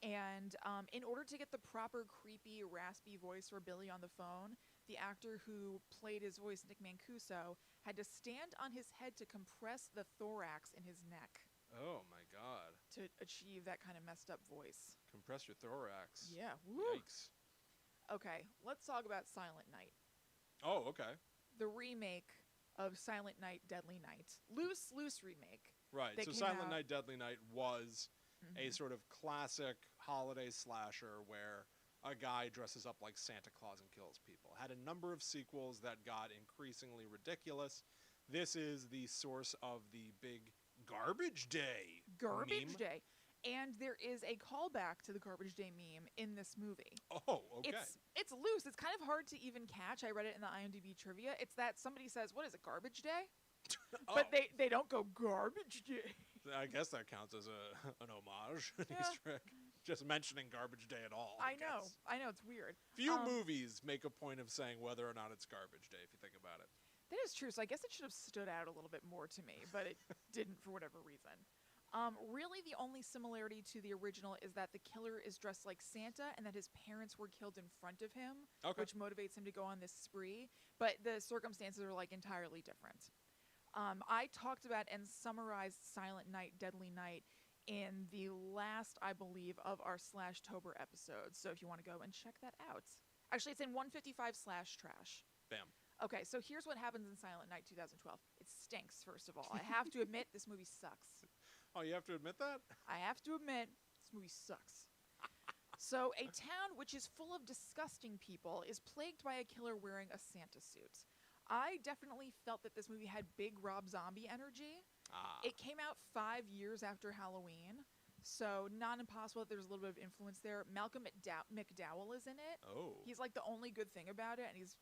And in order to get the proper creepy, raspy voice for Billy on the phone, the actor who played his voice, Nick Mancuso, had to stand on his head to compress the thorax in his neck Oh my God. to achieve that kind of messed up voice. Compress your thorax. Yeah. Woo. Yikes. Okay, let's talk about Silent Night. Oh, okay. The remake of Silent Night, Deadly Night. Loose remake. Right. That So came Silent out- Night, Deadly Night was a Mhm. sort of classic holiday slasher where a guy dresses up like Santa Claus and kills people. Had a number of sequels that got increasingly ridiculous. This is the source of the big Garbage Day Garbage meme. Day. And there is a callback to the Garbage Day meme in this movie. Oh, okay. It's loose. It's kind of hard to even catch. I read it in the IMDb trivia. It's that somebody says, "What is it, Garbage Day?" But Oh, they don't go Garbage Day. I guess that counts as an homage, an Yeah. Easter egg. Just mentioning Garbage Day at all. I know. guess. I know. It's weird. Few Um, movies make a point of saying whether or not it's Garbage Day, if you think about it. That is true. So I guess it should have stood out a little bit more to me, but it didn't for whatever reason. Really, the only similarity to the original is that the killer is dressed like Santa and that his parents were killed in front of him, Okay. which motivates him to go on this spree. But the circumstances are like entirely different. I talked about and summarized Silent Night, Deadly Night in the last, I believe, of our Slashtober episodes. So if you want to go and check that out. Actually, it's in 155/trash. Bam. Okay, so here's what happens in Silent Night 2012. It stinks, first of all. I have to admit, this movie sucks. Oh, you have to admit that? I have to admit, this movie sucks. So, a town which is full of disgusting people is plagued by a killer wearing a Santa suit. I definitely felt that this movie had big Rob Zombie energy. Ah. It came out 5 years after Halloween, so not impossible that there's a little bit of influence there. Malcolm McDowell is in it. Oh. He's like the only good thing about it, and he's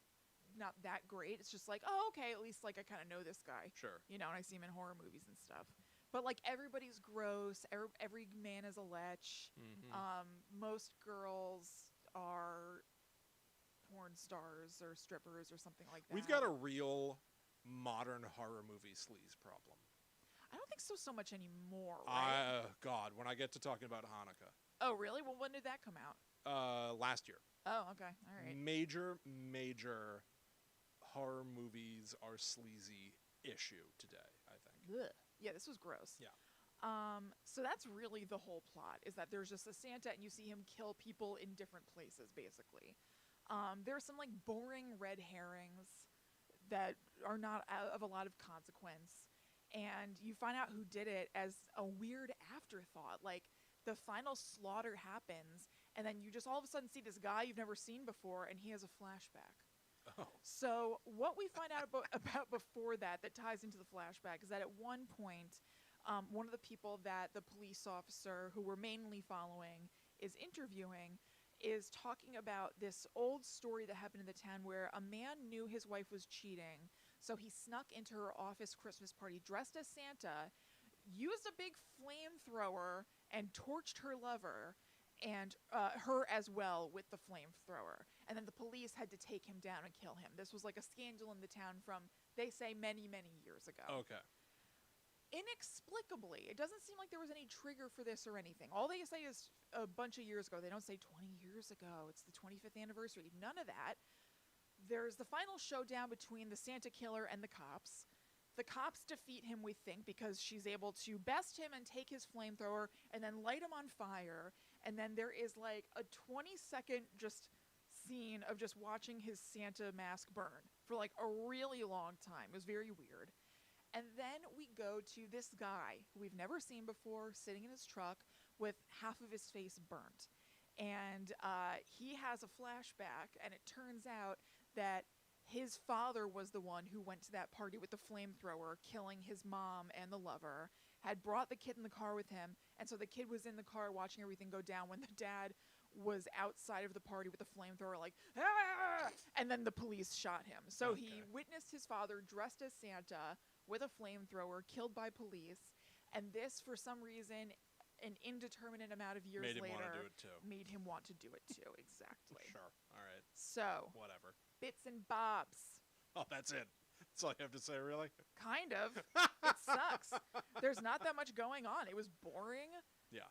not that great. It's just like, oh, okay, at least like I kind of know this guy, Sure. you know, and I see him in horror movies and stuff. But like everybody's gross. Every man is a lech. Most girls are porn stars or strippers or something like that. We've got a real modern horror movie sleaze problem. I don't think so much anymore, right? God, when I get to talking about Hannukah. Oh, really? Well, when did that come out? Last year. Oh, okay. All right. Major horror movies are sleazy issue today, I think. Ugh. Yeah, this was gross. Yeah. So that's really the whole plot, is that there's just a Santa and you see him kill people in different places, basically. There's some like boring red herrings that are not of a lot of consequence. And you find out who did it as a weird afterthought. Like, the final slaughter happens, and then you just all of a sudden see this guy you've never seen before, and he has a flashback. Oh. So what we find out about before that ties into the flashback is that at one point, one of the people that the police officer who we're mainly following is interviewing is talking about this old story that happened in the town where a man knew his wife was cheating, so he snuck into her office Christmas party dressed as Santa, used a big flamethrower, and torched her lover, and her as well with the flamethrower. And then the police had to take him down and kill him. This was like a scandal in the town from, they say, many, many years ago. Okay. Inexplicably, it doesn't seem like there was any trigger for this or anything. All they say is a bunch of years ago. They don't say 20 years ago. It's the 25th anniversary. None of that. There's the final showdown between the Santa killer and the cops. The cops defeat him, we think, because she's able to best him and take his flamethrower and then light him on fire. And then there is like a 20-second just scene of just watching his Santa mask burn for like a really long time. It was very weird. And then we go to this guy who we've never seen before, sitting in his truck with half of his face burnt. And he has a flashback, and it turns out that his father was the one who went to that party with the flamethrower, killing his mom and the lover, had brought the kid in the car with him, and so the kid was in the car watching everything go down when the dad was outside of the party with the flamethrower, like, ah! And then the police shot him. So he witnessed his father dressed as Santa with a flamethrower, killed by police, and this, for some reason, an indeterminate amount of years Made him later want to do it too. made him want to do it too. Exactly. Sure. All right. So, Whatever. bits and bobs. Oh, that's it. That's all you have to say, really? Kind of. It sucks. There's not that much going on. It was boring. Yeah.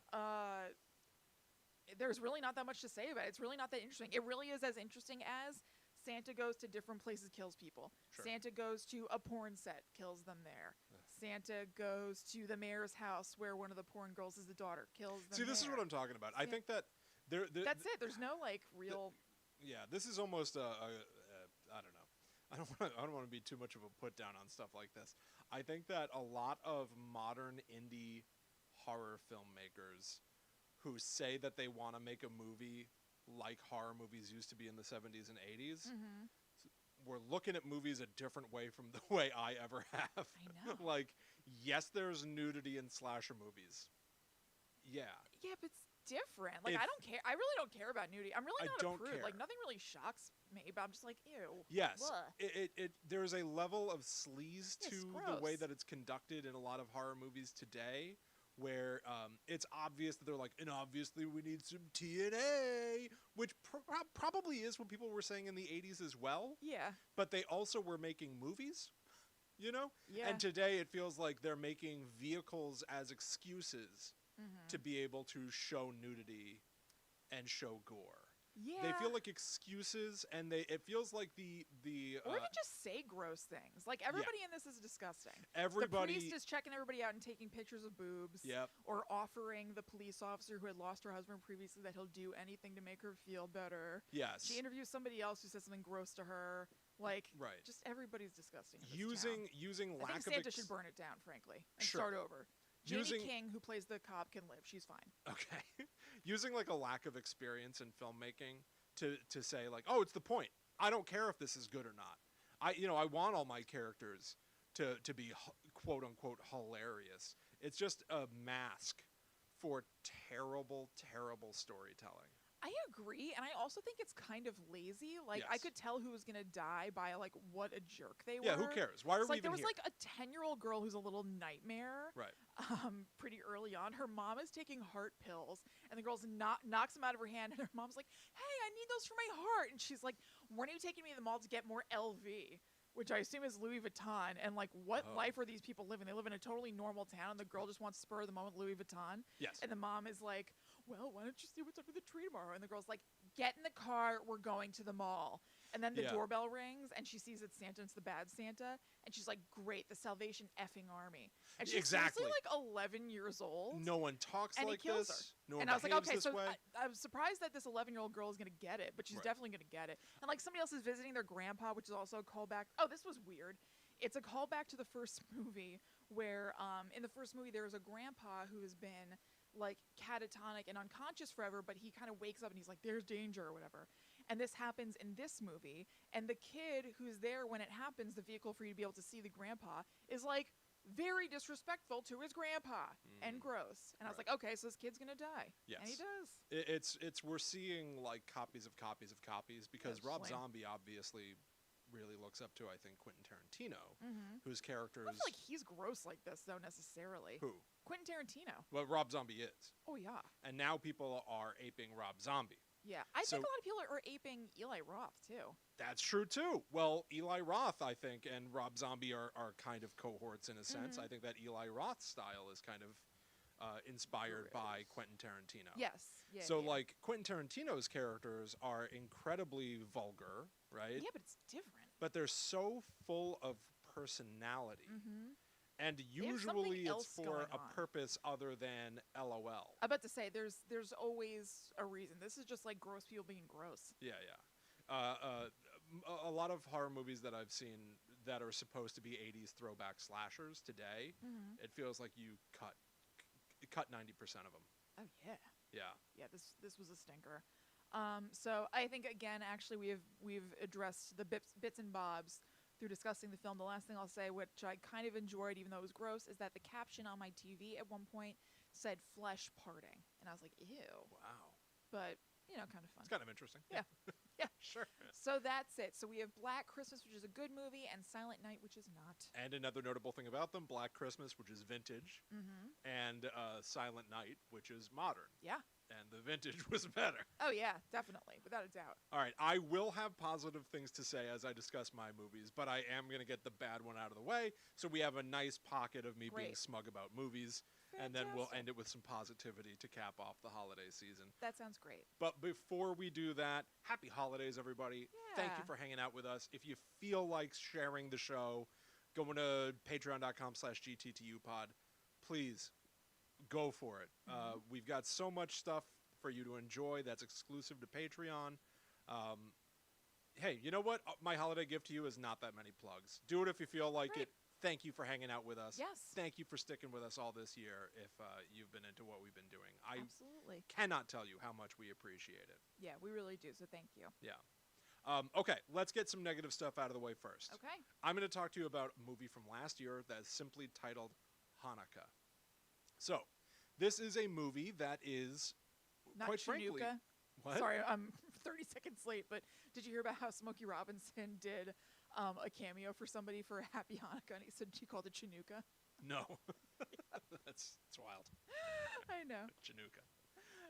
There's really not that much to say about it. It's really not that interesting. It really is as interesting as Santa goes to different places, kills people. Sure. Santa goes to a porn set, kills them there. Santa goes to the mayor's house where one of the porn girls is the daughter, kills them See, this is there. what I'm talking about. I think that That's it. There's no like real. Yeah, this is almost I don't know. I don't want to be too much of a put down on stuff like this. I think that a lot of modern indie horror filmmakers who say that they want to make a movie like horror movies used to be in the 70s and 80s, we're looking at movies a different way from the way I ever have. I know. Like, yes, there's nudity in slasher movies. Yeah. Yeah, but it's different. Like, I don't care. I really don't care about nudity. I'm really not a prude. Like, nothing really shocks me, but I'm just like, ew. Yes. Bleh. There's a level of sleaze It's to the way gross. that it's conducted in a lot of horror movies today, where it's obvious that they're like, and obviously we need some TNA, which probably is what people were saying in the 80s as well. Yeah. But they also were making movies, you know? Yeah. And today it feels like they're making vehicles as excuses to be able to show nudity and show gore. Yeah. They feel like excuses, and it feels like the or even just say gross things. Like, everybody in this is disgusting. Everybody. The priest is checking everybody out and taking pictures of boobs. Yep. Or offering the police officer who had lost her husband previously that he'll do anything to make her feel better. Yes. She interviews somebody else who says something gross to her. Like, Right. just everybody's disgusting. In this Using town. lack I think of Santa should burn it down, frankly, and Sure. start over. Jamie King, who plays the cop, can live. She's fine. Okay. Using like a lack of experience in filmmaking to say like, oh, it's the point. I don't care if this is good or not. I want all my characters to be quote unquote hilarious. It's just a mask for terrible, terrible storytelling. I agree, and I also think it's kind of lazy. Like, I Yes. could tell who was gonna die by like what a jerk they were. Yeah, who cares? Why are It's we like there even was here? like a 10-year-old girl who's a little nightmare. Right. Pretty early on, her mom is taking heart pills, and the girl's knocks them out of her hand, and her mom's like, "Hey, I need those for my heart," and she's like, "When are you taking me to the mall to get more LV?" Which I assume is Louis Vuitton. And like, what life are these people living? They live in a totally normal town, and the girl just wants spur of the moment Louis Vuitton. Yes. And the mom is like, "Well, why don't you see what's under the tree tomorrow?" And the girl's like, "Get in the car, we're going to the mall." And then the doorbell rings, and she sees it's Santa, and it's the bad Santa. And she's like, "Great, the Salvation effing Army." And she's Exactly. seriously like 11 years old. No one talks and like he kills this. her. No one And I was like, behaves okay, this so way. I was surprised that this 11-year-old girl is going to get it, but she's Right. definitely going to get it. And like, somebody else is visiting their grandpa, which is also a callback. Oh, this was weird. It's a callback to the first movie where in the first movie there was a grandpa who has been like catatonic and unconscious forever, but he kind of wakes up and he's like, "There's danger," or whatever. And this happens in this movie, and the kid who's there when it happens, the vehicle for you to be able to see the grandpa, is like very disrespectful to his grandpa and gross. And I was like, okay, so this kid's gonna die. Yes. And he does. It's we're seeing like copies of copies of copies because That's Rob lame. Zombie obviously really looks up to, I think, Quentin Tarantino, whose I characters. don't feel like he's gross like this though necessarily. Who? Quentin Tarantino. Well, Rob Zombie is, Oh yeah. and now people are aping Rob Zombie. Yeah. I So- think a lot of people are aping Eli Roth too. That's true too. Well, Eli Roth, I think, and Rob Zombie are kind of cohorts in a sense. I think that Eli Roth's style is kind of inspired by Quentin Tarantino. Yes. Yeah. So, yeah. like, Quentin Tarantino's characters are incredibly vulgar, right? Yeah, but it's different. But they're so full of personality. And have usually something it's else for going a on. purpose other than LOL. I'm about to say there's always a reason. This is just like gross people being gross. Yeah, yeah. A lot of horror movies that I've seen that are supposed to be 80s throwback slashers today, it feels like you cut 90% of them. Oh yeah. Yeah. Yeah, this was a stinker. So I think again, actually, we've addressed the bits and bobs through discussing the film. The last thing I'll say, which I kind of enjoyed, even though it was gross, is that the caption on my TV at one point said "flesh parting," and I was like, "Ew." Wow. But kind of fun. It's kind of interesting. Yeah. Yeah. Sure. So that's it. So we have Black Christmas, which is a good movie, and Silent Night, which is not. And another notable thing about them, Black Christmas, which is vintage, Mm-hmm. and Silent Night, which is modern. Yeah. And the vintage was better. Oh, yeah, definitely, without a doubt. All right, I will have positive things to say as I discuss my movies, but I am going to get the bad one out of the way, so we have a nice pocket of me being Great. smug about movies, and then we'll end it with some positivity to cap off the holiday season. That sounds great. But before we do that, happy holidays, everybody. Thank you Yeah. for hanging out with us. If you feel like sharing the show, going to patreon.com/GTTUpod, please go for it. We've got so much stuff for you to enjoy that's exclusive to Patreon. Hey, you know what? My holiday gift to you is not that many plugs. Do it if you feel like Right. it. Thank you for hanging out with us. Yes. Thank you for sticking with us all this year if you've been into what we've been doing. I Absolutely. cannot tell you how much we appreciate it. Yeah, we really do, so thank you. Yeah. Okay, let's get some negative stuff out of the way first. Okay. I'm going to talk to you about a movie from last year that is simply titled Hannukah. So, this is a movie that is, Not quite frankly... Hannukah. What? Sorry, I'm 30 seconds late, but did you hear about how Smokey Robinson did a cameo for somebody for Happy Hanukkah, and he called it Hannukah? No. That's wild. I know. Hannukah.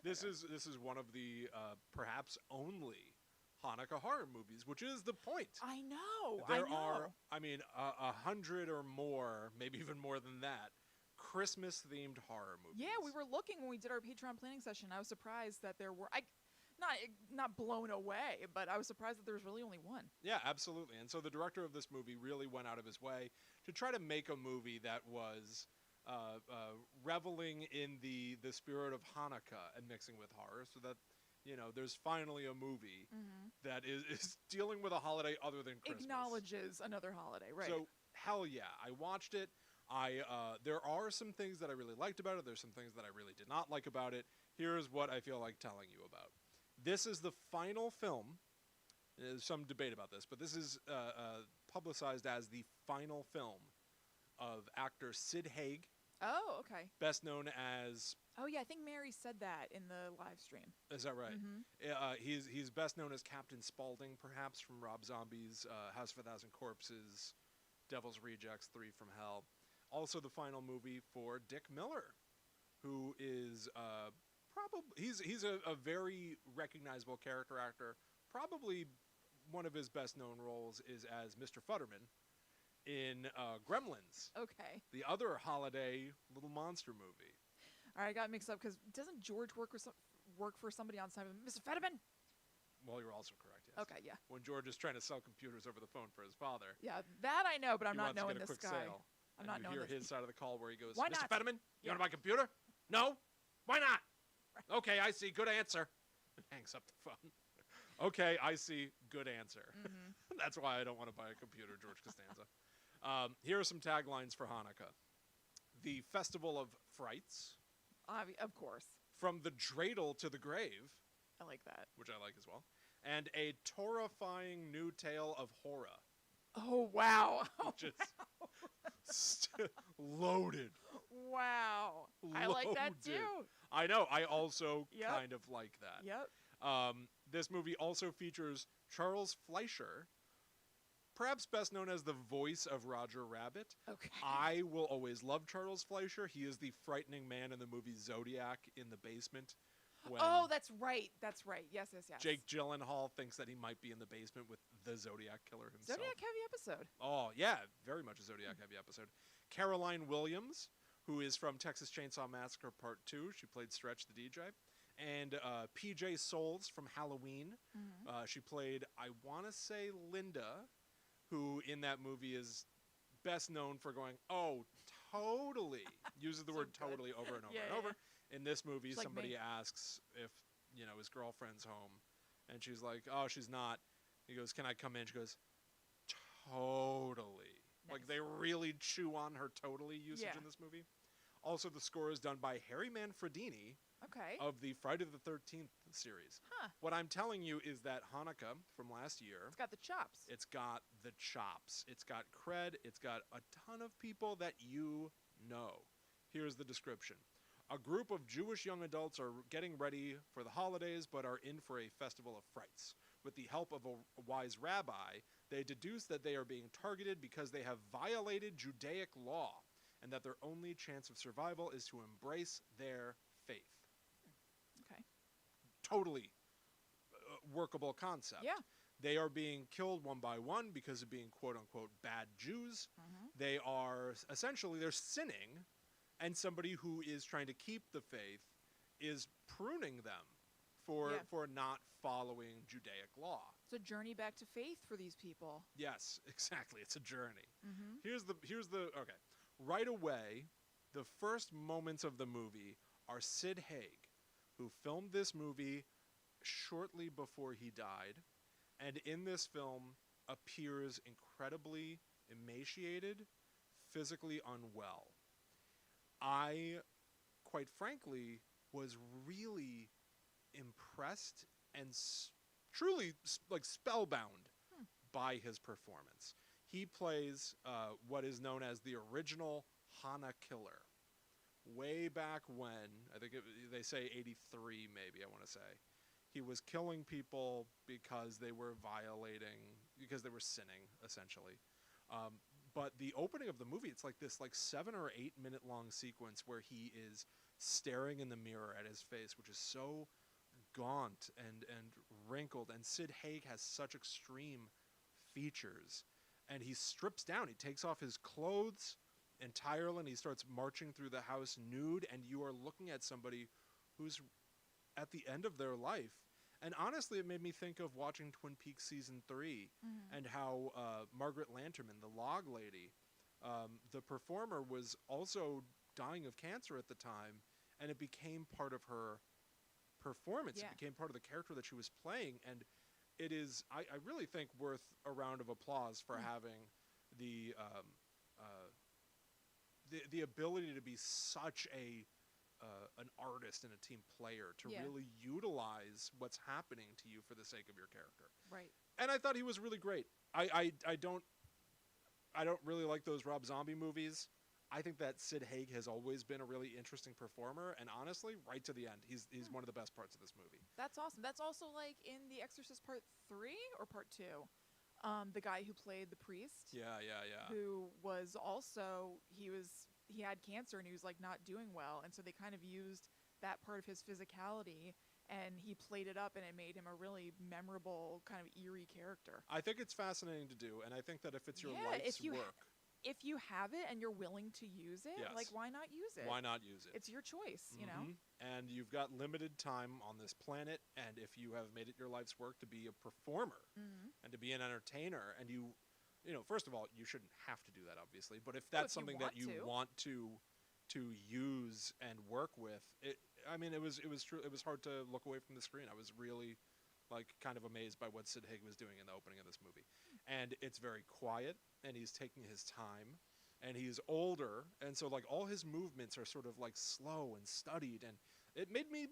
This is one of the perhaps only Hanukkah horror movies, which is the point. I know. There are, 100 or more, maybe even more than that, Christmas-themed horror movies. Yeah, we were looking when we did our Patreon planning session. I was surprised that there were. Not blown away, but I was surprised that there was really only one. Yeah, absolutely. And so the director of this movie really went out of his way to try to make a movie that was reveling in the spirit of Hanukkah and mixing with horror, so that there's finally a movie that is dealing with a holiday other than Christmas. Acknowledges another holiday, right? So hell yeah, I watched it. There are some things that I really liked about it. There's some things that I really did not like about it. Here's what I feel like telling you about. This is the final film. There's some debate about this, but this is publicized as the final film of actor Sid Haig, Oh, okay. best known as... Oh, yeah, I think Mary said that in the live stream. Is that right? Mm-hmm. He's best known as Captain Spaulding, perhaps, from Rob Zombie's House of a Thousand Corpses, Devil's Rejects, 3 from Hell. Also the final movie for Dick Miller, who is... he's a very recognizable character actor. Probably one of his best known roles is as Mr. Futterman in Gremlins, Okay. the other holiday little monster movie. All right, I got mixed up because doesn't George work for somebody on Simon? Mr. Fetterman? Well, you're also correct, yes. Okay, yeah. When George is trying to sell computers over the phone for his father. Yeah, that I know, but I'm he not wants to knowing get a this quick guy. sale, I'm and not you knowing hear this. his side of the call where he goes, Why Mr. not? Fetterman, you Yeah. want to buy a computer? No? Why not? Okay, I see. Good answer. And hangs up the phone. Okay, I see. Good answer. Mm-hmm. That's why I don't want to buy a computer, George Costanza. Here are some taglines for Hanukkah. The Festival of Frights. Of course. From the dreidel to the grave. I like that. Which I like as well. And a torrifying new tale of horror. Oh, wow. Which is loaded. Wow. I like that Loaded. too. I know. I also Yep. kind of like that. Yep. This movie also features Charles Fleischer, perhaps best known as the voice of Roger Rabbit. Okay. I will always love Charles Fleischer. He is the frightening man in the movie Zodiac in the basement. When Oh, that's right. That's right. Yes, yes, yes. Jake Gyllenhaal thinks that he might be in the basement with the Zodiac killer himself. Zodiac heavy episode. Oh, yeah, very much a Zodiac heavy episode. Caroline Williams, who is from Texas Chainsaw Massacre Part 2. She played Stretch the DJ. And PJ Souls from Halloween. Mm-hmm. She played, I want to say, Linda, who in that movie is best known for going, oh, totally. Uses the So word good. totally over and over Yeah, and yeah, over. In this movie, She's like somebody me. asks if, his girlfriend's home. And she's like, oh, she's not. He goes, can I come in? She goes, totally. Like, Nice. they really chew on her totally usage Yeah. in this movie. Also, the score is done by Harry Manfredini Okay. of the Friday the 13th series. Huh. What I'm telling you is that Hanukkah from last year, It's got the chops. it's got the chops. It's got cred. It's got a ton of people that you know. Here's the description. A group of Jewish young adults are getting ready for the holidays, but are in for a festival of frights. With the help of a wise rabbi, they deduce that they are being targeted because they have violated Judaic law, and that their only chance of survival is to embrace their faith. Okay. Totally workable concept. Yeah. They are being killed one by one because of being quote-unquote bad Jews. They are essentially, they're sinning, and somebody who is trying to keep the faith is pruning them for not following Judaic law. It's a journey back to faith for these people. Yes, exactly. It's a journey. Here's the okay. Right away, the first moments of the movie are Sid Haig, who filmed this movie shortly before he died, and in this film appears incredibly emaciated, physically unwell. I, quite frankly, was really impressed and truly like spellbound by his performance. He plays what is known as the original Hannukah. Way back when, I think they say 83 maybe, I want to say. He was killing people because they were because they were sinning, essentially. But the opening of the movie, it's like this 7 or 8 minute long sequence where he is staring in the mirror at his face, which is so gaunt and wrinkled. And Sid Haig has such extreme features. And he strips down. He takes off his clothes entirely, and he starts marching through the house nude. And you are looking at somebody who's at the end of their life. And honestly, it made me think of watching Twin Peaks Season 3 and how Margaret Lanterman, the log lady, the performer, was also dying of cancer at the time, and it became part of her performance. Yeah. It became part of the character that she was playing, and it is, I really think, worth a round of applause for having the ability to be such an artist and a team player to really utilize what's happening to you for the sake of your character. Right. And I thought he was really great. I don't really like those Rob Zombie movies. I think that Sid Haig has always been a really interesting performer, and honestly, right to the end, he's one of the best parts of this movie. That's awesome. That's also like in The Exorcist Part 3 or Part 2. The guy who played the priest. Yeah. Who was also, he had cancer and he was like not doing well, and so they kind of used that part of his physicality and he played it up, and it made him a really memorable kind of eerie character. I think it's fascinating to do, and I think that if it's your life's work, if you have it and you're willing to use it, like why not use it? Why not use it? It's your choice, you know? And you've got limited time on this planet, and if you have made it your life's work to be a performer and to be an entertainer, and you know, first of all, you shouldn't have to do that, obviously, but if that's something that you want to use and work with, it was hard to look away from the screen. I was really kind of amazed by what Sid Haig was doing in the opening of this movie. And it's very quiet, and he's taking his time, and he's older, and so all his movements are sort of slow and studied, and it made me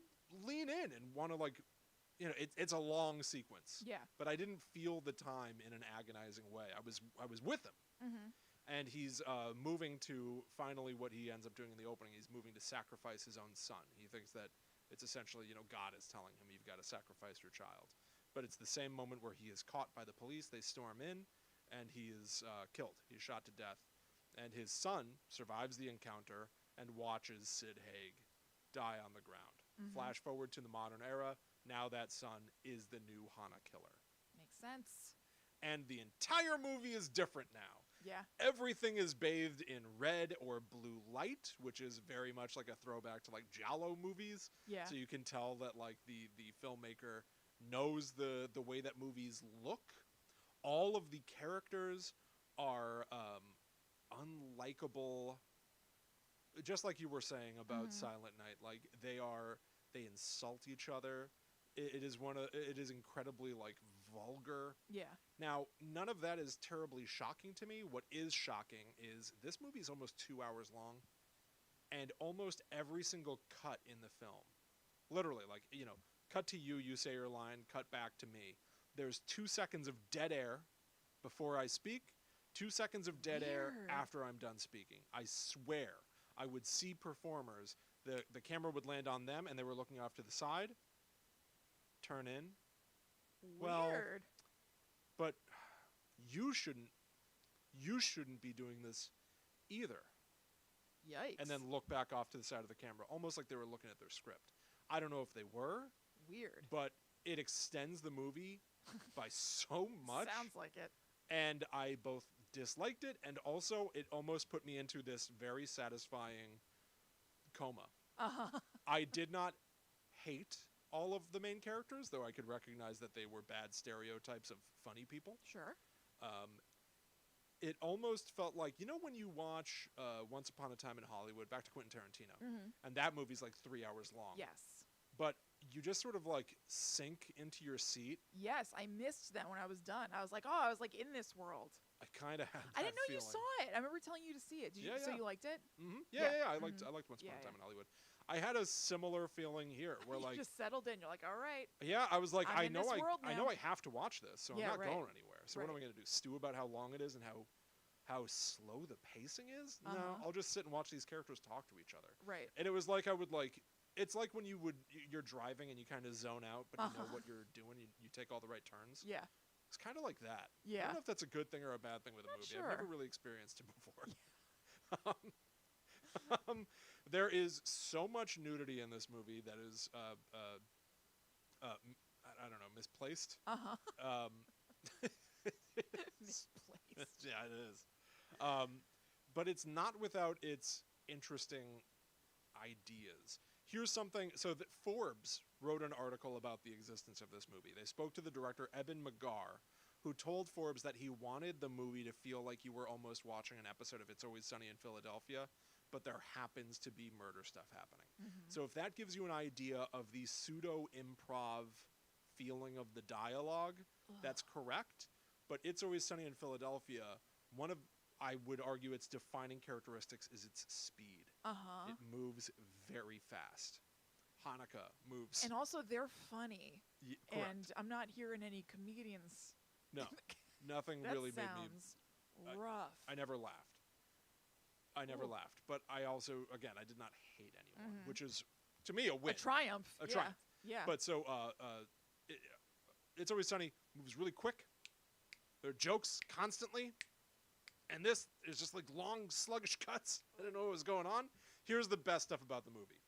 lean in and want to it's a long sequence. Yeah. But I didn't feel the time in an agonizing way. I was with him. And he's moving to finally what he ends up doing in the opening. He's moving to sacrifice his own son. He thinks that it's essentially, God is telling him, you've got to sacrifice your child. But it's the same moment where he is caught by the police. They storm in, and he is killed. He's shot to death. And his son survives the encounter and watches Sid Haig die on the ground. Flash forward to the modern era. Now that son is the new Hannukah. Makes sense. And the entire movie is different now. Yeah. Everything is bathed in red or blue light, which is very much like a throwback to Giallo movies. Yeah. So you can tell that the filmmaker knows the way that movies look. All of the characters are unlikable, just like you were saying about Silent Night. They insult each other. It is incredibly vulgar. Yeah. Now, none of that is terribly shocking to me. What is shocking is this movie is almost 2 hours long, and almost every single cut in the film, literally, cut to you, you say your line, cut back to me. There's 2 seconds of dead air before I speak, 2 seconds of dead air after I'm done speaking. I swear I would see performers The camera would land on them, and they were looking off to the side. Turn in. Well, Weird. but you shouldn't be doing this either. Yikes. And then look back off to the side of the camera, almost like they were looking at their script. I don't know if they were, Weird. but it extends the movie by so much. Sounds like it. And I both disliked it, and also it almost put me into this very satisfying coma. Uh-huh. I did not hate all of the main characters, though I could recognize that they were bad stereotypes of funny people. Sure. It almost felt like, you know, when you watch Once Upon a Time in Hollywood, back to Quentin Tarantino, and that movie's like 3 hours long. Yes. But you just sort of like sink into your seat. Yes, I missed that when I was done. I was like, oh, I was like in this world. I kind of had that I didn't know feeling. you saw it. I remember telling you to see it. Did you, Yeah, So yeah. you liked it? Yeah. I liked Once Upon a Time yeah. in Hollywood. I had a similar feeling here, where You like, just settled in. You're like, all right. yeah, I was like, I'm I in know this world I now. know I have to watch this, so Yeah, I'm not right. going anywhere. So what am I Right. going to do? Stew about how long it is and how slow the pacing is? No, Uh-huh. I'll just sit and watch these characters talk to each other. Right. And it was like it's like when you're driving and you kind of zone out, but you know what you're doing. You take all the right turns. Yeah. It's kind of like that. I Yeah. don't know if that's a good thing or a bad thing with a Not movie. I've never sure. really experienced it before. There is so much nudity in this movie that is, I don't know, misplaced. Uh-huh. It's- Misplaced. yeah, it is. But it's not without its interesting ideas. Here's something. So that Forbes wrote an article about the existence of this movie. They spoke to the director, Eben McGar, who told Forbes that he wanted the movie to feel like you were almost watching an episode of It's Always Sunny in Philadelphia, but there happens to be murder stuff happening. So if that gives you an idea of the pseudo-improv feeling of the dialogue, that's correct. But It's Always Sunny in Philadelphia, I would argue its defining characteristics is its speed. Uh-huh. It moves very fast. Hannukah moves. And also, they're funny. Correct. And I'm not hearing any comedians. No, nothing That really made me. sounds rough. I never laughed. But I also, again, I did not hate anyone, which is, to me, a win. A triumph. A yeah. triumph. Yeah. But so, It's Always Sunny moves really quick. There are jokes constantly. And this is just like long, sluggish cuts. I didn't know what was going on. Here's the best stuff about the movie.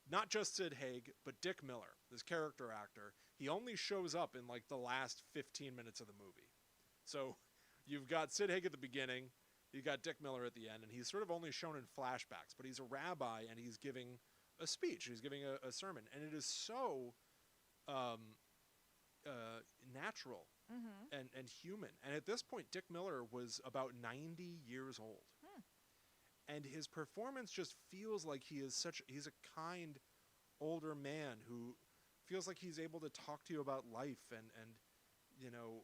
Not just Sid Haig, but Dick Miller, this character actor. He only shows up in like the last 15 minutes of the movie. So you've got Sid Haig at the beginning. You've got Dick Miller at the end. And he's sort of only shown in flashbacks. But he's a rabbi and he's giving a speech. He's giving a sermon. And it is so natural and human. And at this point, Dick Miller was about 90 years old. And his performance just feels like he's a kind older man who feels like he's able to talk to you about life and you know,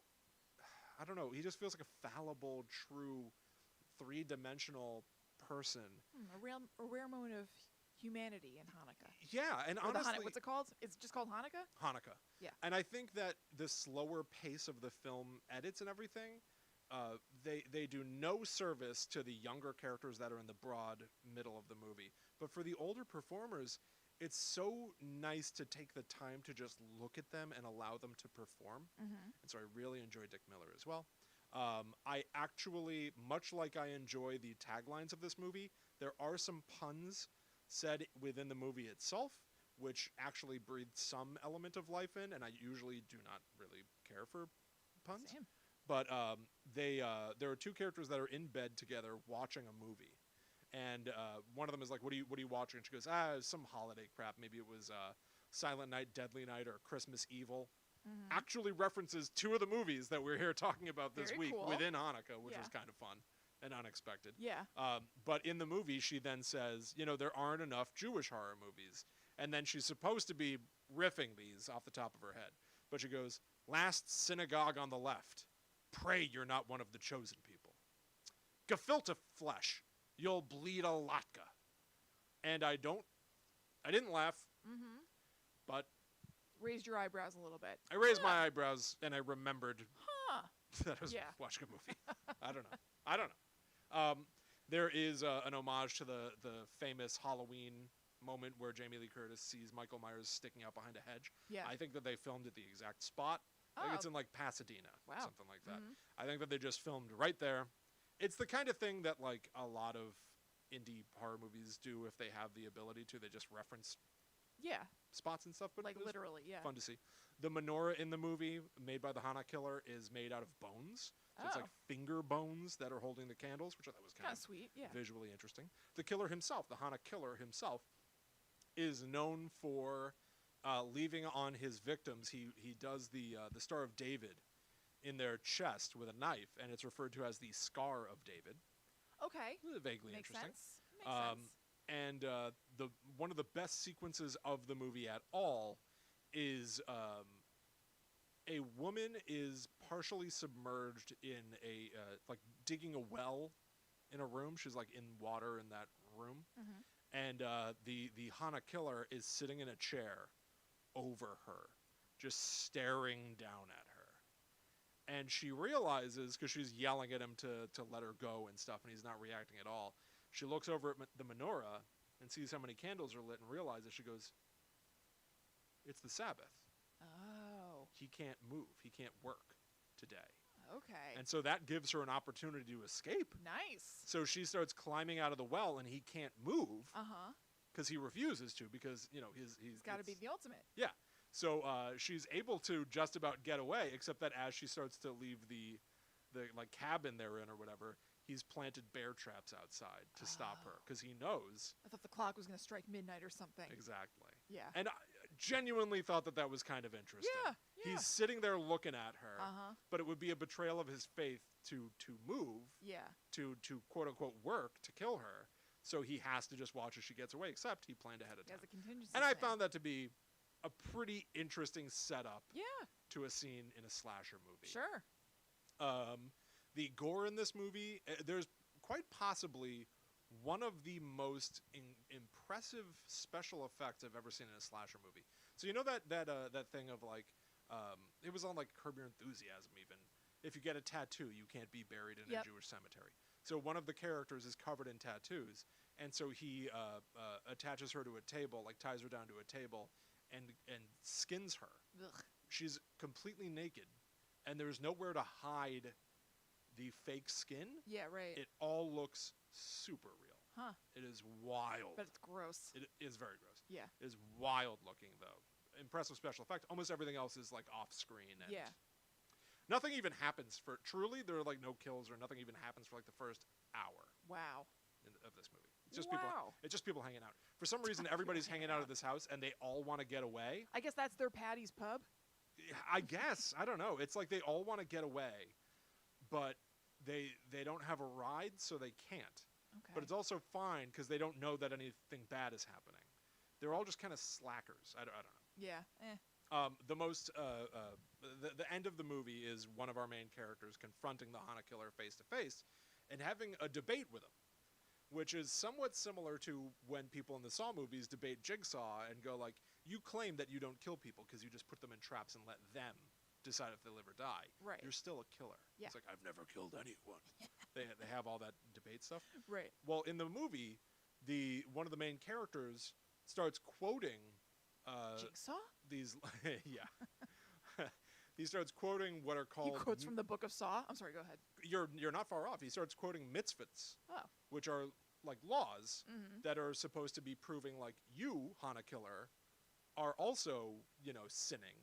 I don't know, he just feels like a fallible, true, three-dimensional person. A rare moment of humanity in Hannukah. Yeah, and Or honestly, what's it called? It's just called Hannukah? Hannukah. Yeah. And I think that the slower pace of the film edits and everything, they do no service to the younger characters that are in the broad middle of the movie. But for the older performers, it's so nice to take the time to just look at them and allow them to perform. And so I really enjoy Dick Miller as well. I actually, much like I enjoy the taglines of this movie, there are some puns said within the movie itself, which actually breathe some element of life in, and I usually do not really care for puns. Same. But there are two characters that are in bed together watching a movie, and one of them is like, "What are you watching?" And she goes, some holiday crap. Maybe it was Silent Night, Deadly Night, or Christmas Evil." Actually references two of the movies that we're here talking about this Very week cool. within Hannukah, which Yeah. was kind of fun and unexpected. Yeah. But in the movie, she then says, there aren't enough Jewish horror movies. And then she's supposed to be riffing these off the top of her head. But she goes, "Last synagogue on the left. Pray you're not one of the chosen people. Gefilte flesh. You'll bleed a latke." And I didn't laugh, but Raised your eyebrows a little bit. I raised my eyebrows and I remembered Huh. that I was Yeah. watching a movie. I don't know. There is an homage to the famous Halloween moment where Jamie Lee Curtis sees Michael Myers sticking out behind a hedge. Yeah. I think that they filmed at the exact spot. I think it's in like Pasadena, Wow. something like that. Mhm. I think that they just filmed right there. It's the kind of thing that like a lot of indie horror movies do if they have the ability to. They just reference Yeah. spots and stuff, but Like it was literally. Yeah. fun to see. The menorah in the movie, made by the Hannukah killer, is made out of bones. So it's like finger bones that are holding the candles, which I thought was kind of sweet. Yeah. visually interesting. The killer himself, the Hannukah killer himself, is known for leaving on his victims. He does the Star of David in their chest with a knife, and it's referred to as the Scar of David. Okay. Vaguely Makes interesting. sense. Makes sense. And the one of the best sequences of the movie at all is a woman is partially submerged in a like digging a well in a room. She's like in water in that room, and the Hannukah killer is sitting in a chair over her, just staring down at her. And she realizes, because she's yelling at him to let her go and stuff, and he's not reacting at all. She looks over at the menorah and sees how many candles are lit and realizes, she goes, it's the Sabbath. Oh. He can't move. He can't work today. Okay. And so that gives her an opportunity to escape. Nice. So she starts climbing out of the well, and he can't move because he refuses to, because, you know, he's got to be the ultimate. Yeah. So she's able to just about get away, except that as she starts to leave the like cabin they're in or whatever, he's planted bear traps outside to stop her, because he knows. I thought the clock was going to strike midnight or something. Exactly. Yeah. And I genuinely thought that was kind of interesting. Yeah. He's sitting there looking at her, Uh-huh. but it would be a betrayal of his faith to move, Yeah. to quote unquote work to kill her. So he has to just watch as she gets away, except he planned ahead of He time. has a contingency And I plan. found that to be a pretty interesting setup Yeah. to a scene in a slasher movie. Sure. The gore in this movie, there's quite possibly one of the most impressive special effects I've ever seen in a slasher movie. So you know that thing of like, it was on like Curb Your Enthusiasm even. If you get a tattoo, you can't be buried in a Jewish cemetery. So one of the characters is covered in tattoos, and so he attaches her to a table, like ties her down to a table, and skins her. Ugh. She's completely naked, and there's nowhere to hide the fake skin. Yeah, right. It all looks super real. Huh. It is wild. But it's gross. It is very gross. Yeah. It is wild looking, though. Impressive special effect. Almost everything else is like off screen. And Yeah. nothing even happens for, truly, there are like no kills or nothing even happens for like the first hour Wow. of this movie. It's just people. It's just people hanging out. For some reason, everybody's hanging out at this house, and they all want to get away. I guess that's their Patty's Pub. I guess. I don't know. It's like they all want to get away, but they don't have a ride, so they can't. Okay. But it's also fine because they don't know that anything bad is happening. They're all just kind of slackers. I don't know. Yeah. The end of the movie is one of our main characters confronting the Hannukah killer face to face and having a debate with him, which is somewhat similar to when people in the Saw movies debate Jigsaw and go like, you claim that you don't kill people because you just put them in traps and let them decide if they live or die. Right. You're still a killer. Yeah. It's like, I've never killed anyone. They have all that debate stuff. Right. Well, in the movie, one of the main characters starts quoting Jigsaw? these yeah. He starts quoting what are called, He quotes from the Book of Saw. I'm sorry, go ahead. you're not far off. He starts quoting mitzvahs, Oh. which are like laws Mm-hmm. that are supposed to be proving like you, Hannukah killer, are also, sinning.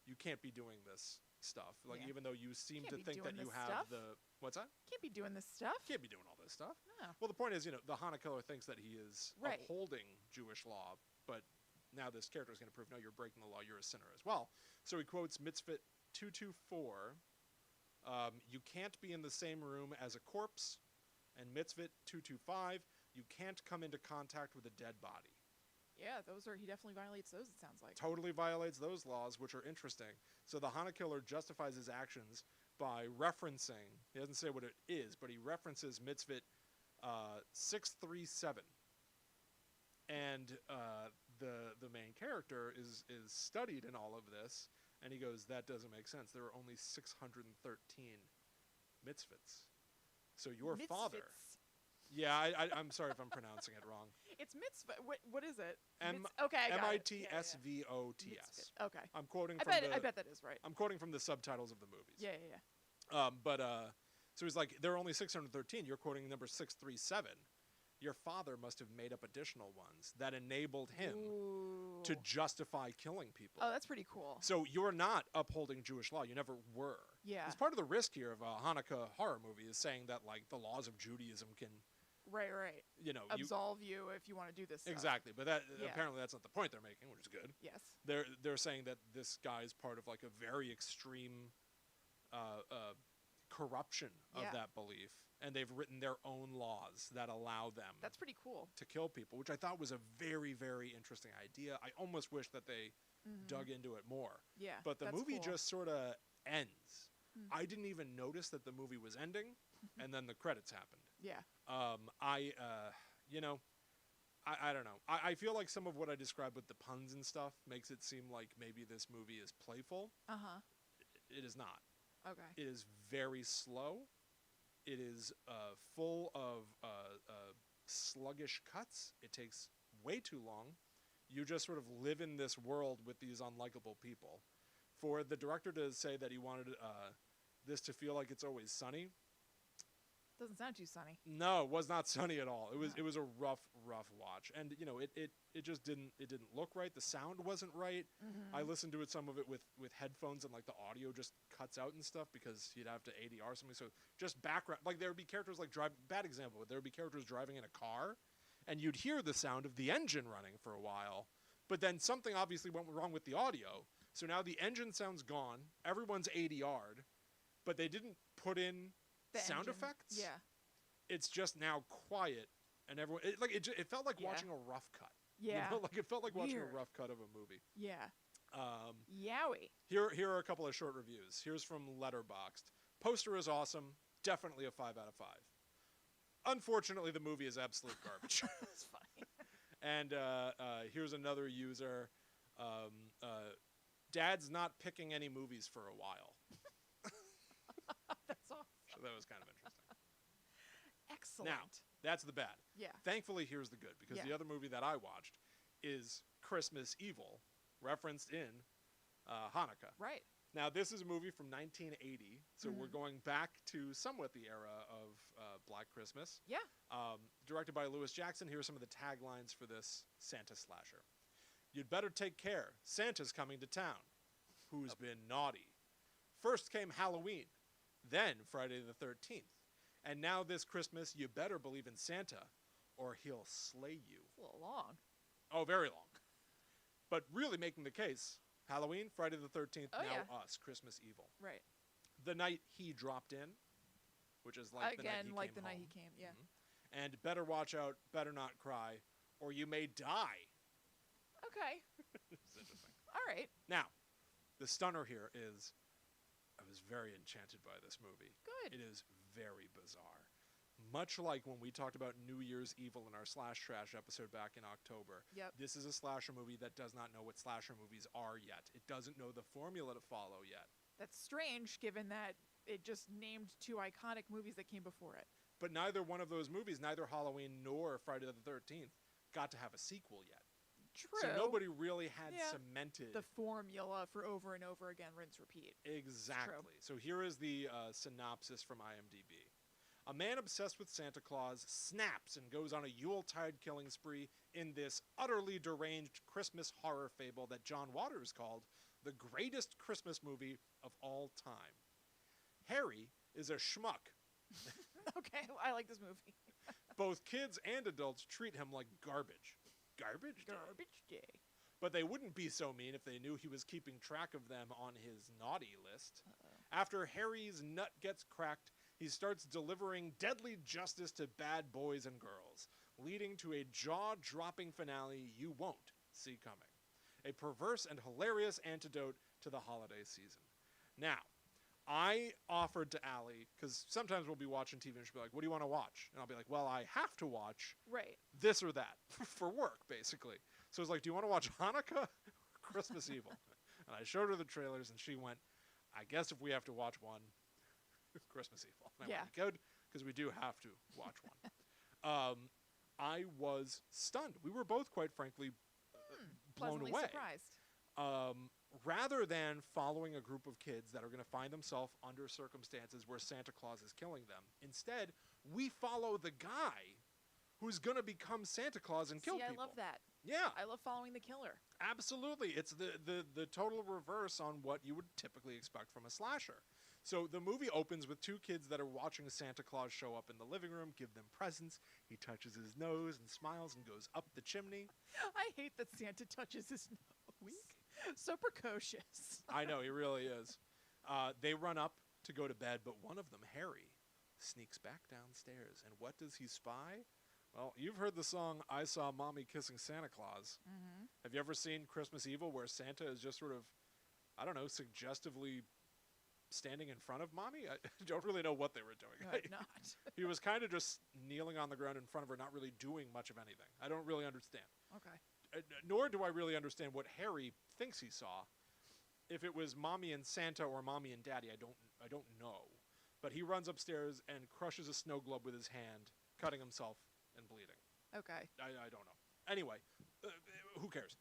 You can't be doing this stuff. Like, Yeah. even though you seem Can't to be think that doing you this have stuff. what's that? Can't be doing this stuff. Can't be doing all this stuff. No. Well, the point is, the Hannukah killer thinks that he is Right. upholding Jewish law, but now this character is going to prove, no, you're breaking the law, you're a sinner as well. So he quotes Mitzvah 224, you can't be in the same room as a corpse, and Mitzvah 225, you can't come into contact with a dead body. Yeah, he definitely violates those, it sounds like. Totally violates those laws, which are interesting. So the Hannukah killer justifies his actions by referencing, he doesn't say what it is, but he references Mitzvah 637. And the main character is studied in all of this, and he goes, that doesn't make sense. There are only 613 mitzvahs. So your father, Mitzvahs. Yeah, I'm sorry if I'm pronouncing it wrong. It's mitzvah. What is it? M Okay, I got it. MITSVOTS. Okay. I'm quoting I from bet that is right. I'm quoting from the subtitles of the movies. Yeah. So he's like, there are only 613. You're quoting number 637. Your father must have made up additional ones that enabled him to justify killing people. Oh, that's pretty cool. So you're not upholding Jewish law. You never were. Yeah. It's part of the risk here of a Hannukah horror movie is saying that like the laws of Judaism can, right. you know, absolve you if you want to do this stuff. Exactly, but that apparently that's not the point they're making, which is good. Yes. They're saying that this guy is part of like a very extreme corruption of that belief, and they've written their own laws that allow them. That's pretty cool. To kill people, which I thought was a very, very interesting idea. I almost wish that they dug into it more. Yeah. But the movie just sort of ends. Mm. I didn't even notice that the movie was ending, and then the credits happened. Yeah. You know, I don't know. I feel like some of what I described with the puns and stuff makes it seem like maybe this movie is playful. Uh-huh. It is not. Okay. It is very slow. It is full of sluggish cuts. It takes way too long. You just sort of live in this world with these unlikable people. For the director to say that he wanted this to feel like it's always sunny. Doesn't sound too sunny. No, it was not sunny at all. It was a rough watch, and you know it just didn't look right. The sound wasn't right. I listened to some of it with headphones, and like the audio just cuts out and stuff because you'd have to ADR something. So just background, like there would be characters like bad example, but there would be characters driving in a car, and you'd hear the sound of the engine running for a while, but then something obviously went wrong with the audio. So now the engine sound's gone. Everyone's ADR'd, but they didn't put in the sound effects. Yeah. It's just now quiet, and everyone it felt like watching a rough cut. Yeah. You know? Like it felt like watching Weird. a rough cut of a movie. Yeah. Yowie. Here are a couple of short reviews. Here's from Letterboxd. Poster is awesome. Definitely a 5 out of 5. Unfortunately, the movie is absolute garbage. That's funny. And here's another user. Dad's not picking any movies for a while. That's awesome. So that was kind of interesting. Excellent. Now, that's the bad. Yeah. Thankfully, here's the good, because the other movie that I watched is Christmas Evil, referenced in Hannukah. Right. Now, this is a movie from 1980, so we're going back to somewhat the era of Black Christmas. Yeah. Directed by Lewis Jackson. Here are some of the taglines for this Santa slasher. You'd better take care. Santa's coming to town. Who's been naughty? First came Halloween, then Friday the 13th. And now this Christmas, you better believe in Santa, or he'll slay you. It's a little long. Oh, very long. But really making the case, Halloween, Friday the 13th, Us, Christmas Evil. Right. The night he dropped in, which is like Again, the night he like came the home. night he came, yeah. Mm-hmm. And better watch out, better not cry, or you may die. Okay. It's interesting. All right. Now, the stunner here is, I was very enchanted by this movie. Good. It is very bizarre. Much like when we talked about New Year's Evil in our Slash Trash episode back in October, this is a slasher movie that does not know what slasher movies are yet. It doesn't know the formula to follow yet. That's strange, given that it just named 2 iconic movies that came before it. But neither one of those movies, neither Halloween nor Friday the 13th, got to have a sequel yet. True. So nobody really had cemented the formula for over and over again, rinse, repeat. Exactly. So here is the synopsis from IMDb. A man obsessed with Santa Claus snaps and goes on a Yuletide killing spree in this utterly deranged Christmas horror fable that John Waters called the greatest Christmas movie of all time. Harry is a schmuck. Okay, I like this movie. Both kids and adults treat him like garbage. Garbage day. But they wouldn't be so mean if they knew he was keeping track of them on his naughty list. Uh-oh. After Harry's nut gets cracked, he starts delivering deadly justice to bad boys and girls, leading to a jaw-dropping finale you won't see coming. A perverse and hilarious antidote to the holiday season. Now, I offered to Allie, because sometimes we'll be watching TV and she'll be like, what do you want to watch? And I'll be like, well, I have to watch this or that for work, basically. So I was like, do you want to watch Hannukah or Christmas Evil? And I showed her the trailers and she went, I guess if we have to watch one, Christmas Evil. And I went, good, because we do have to watch one. I was stunned. We were both, quite frankly, blown Pleasantly away. surprised. Rather than following a group of kids that are going to find themselves under circumstances where Santa Claus is killing them, instead, we follow the guy who's going to become Santa Claus and kill See, people. I love that. Yeah, I love following the killer. absolutely. It's the total reverse on what you would typically expect from a slasher. So the movie opens with two kids that are watching Santa Claus show up in the living room, give them presents. He touches his nose and smiles and goes up the chimney. I hate that Santa touches his nose. Weak. So precocious. I know, he really is. They run up to go to bed, but one of them, Harry, sneaks back downstairs. And what does he spy? Well, you've heard the song, I Saw Mommy Kissing Santa Claus. Mm-hmm. Have you ever seen Christmas Evil where Santa is just sort of, I don't know, suggestively standing in front of Mommy? I don't really know what they were doing. Not. He was kind of just kneeling on the ground in front of her, not really doing much of anything. I don't really understand. Okay. Nor do I really understand what Harry thinks he saw. If it was Mommy and Santa or Mommy and Daddy, I don't know. But he runs upstairs and crushes a snow globe with his hand, cutting himself and bleeding. Okay. I don't know. Anyway, who cares?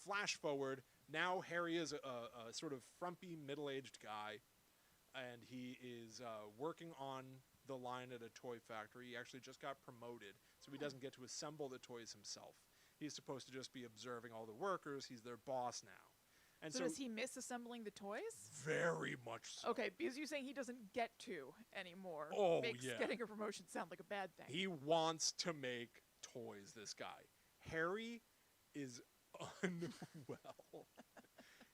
Flash forward. Now Harry is a sort of frumpy, middle-aged guy, and he is working on the line at a toy factory. He actually just got promoted, so he doesn't get to assemble the toys himself. He's supposed to just be observing all the workers. He's their boss now. And So does he miss assembling the toys? Very much so. Okay, because you're saying he doesn't get to anymore. Oh, makes yeah. getting a promotion sound like a bad thing. He wants to make toys, this guy. Harry is unwell.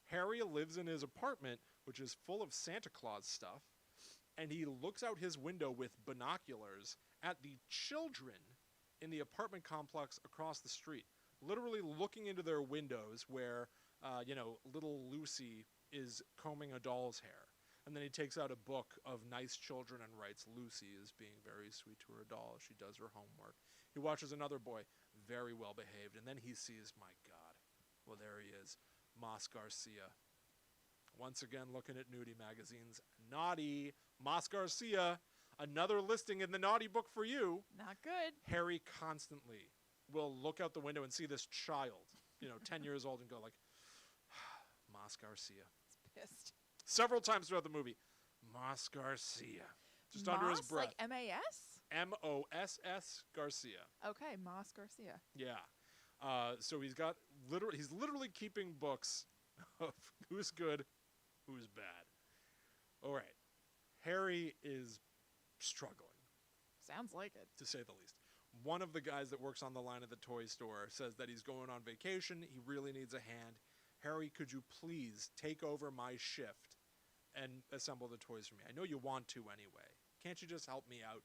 Harry lives in his apartment, which is full of Santa Claus stuff, and he looks out his window with binoculars at the children in the apartment complex across the street, literally looking into their windows where, little Lucy is combing a doll's hair. And then he takes out a book of nice children and writes, Lucy is being very sweet to her doll. She does her homework. He watches another boy, very well behaved, and then he sees, my God, well, there he is, Mas Garcia. Once again, looking at nudie magazines. Naughty, Mas Garcia, another listing in the naughty book for you. Not good. Harry constantly will look out the window and see this child, 10 years old, and go like, Mas Garcia. It's pissed. Several times throughout the movie, Mas Garcia. Just under his breath. Like M-A-S? M-O-S-S Garcia. Okay, Mas Garcia. Yeah. So he's literally keeping books of who's good, who's bad. All right. Harry is struggling, Sounds like it. to say the least. One of the guys that works on the line at the toy store says that he's going on vacation. He really needs a hand. Harry, could you please take over my shift and assemble the toys for me? I know you want to anyway. Can't you just help me out?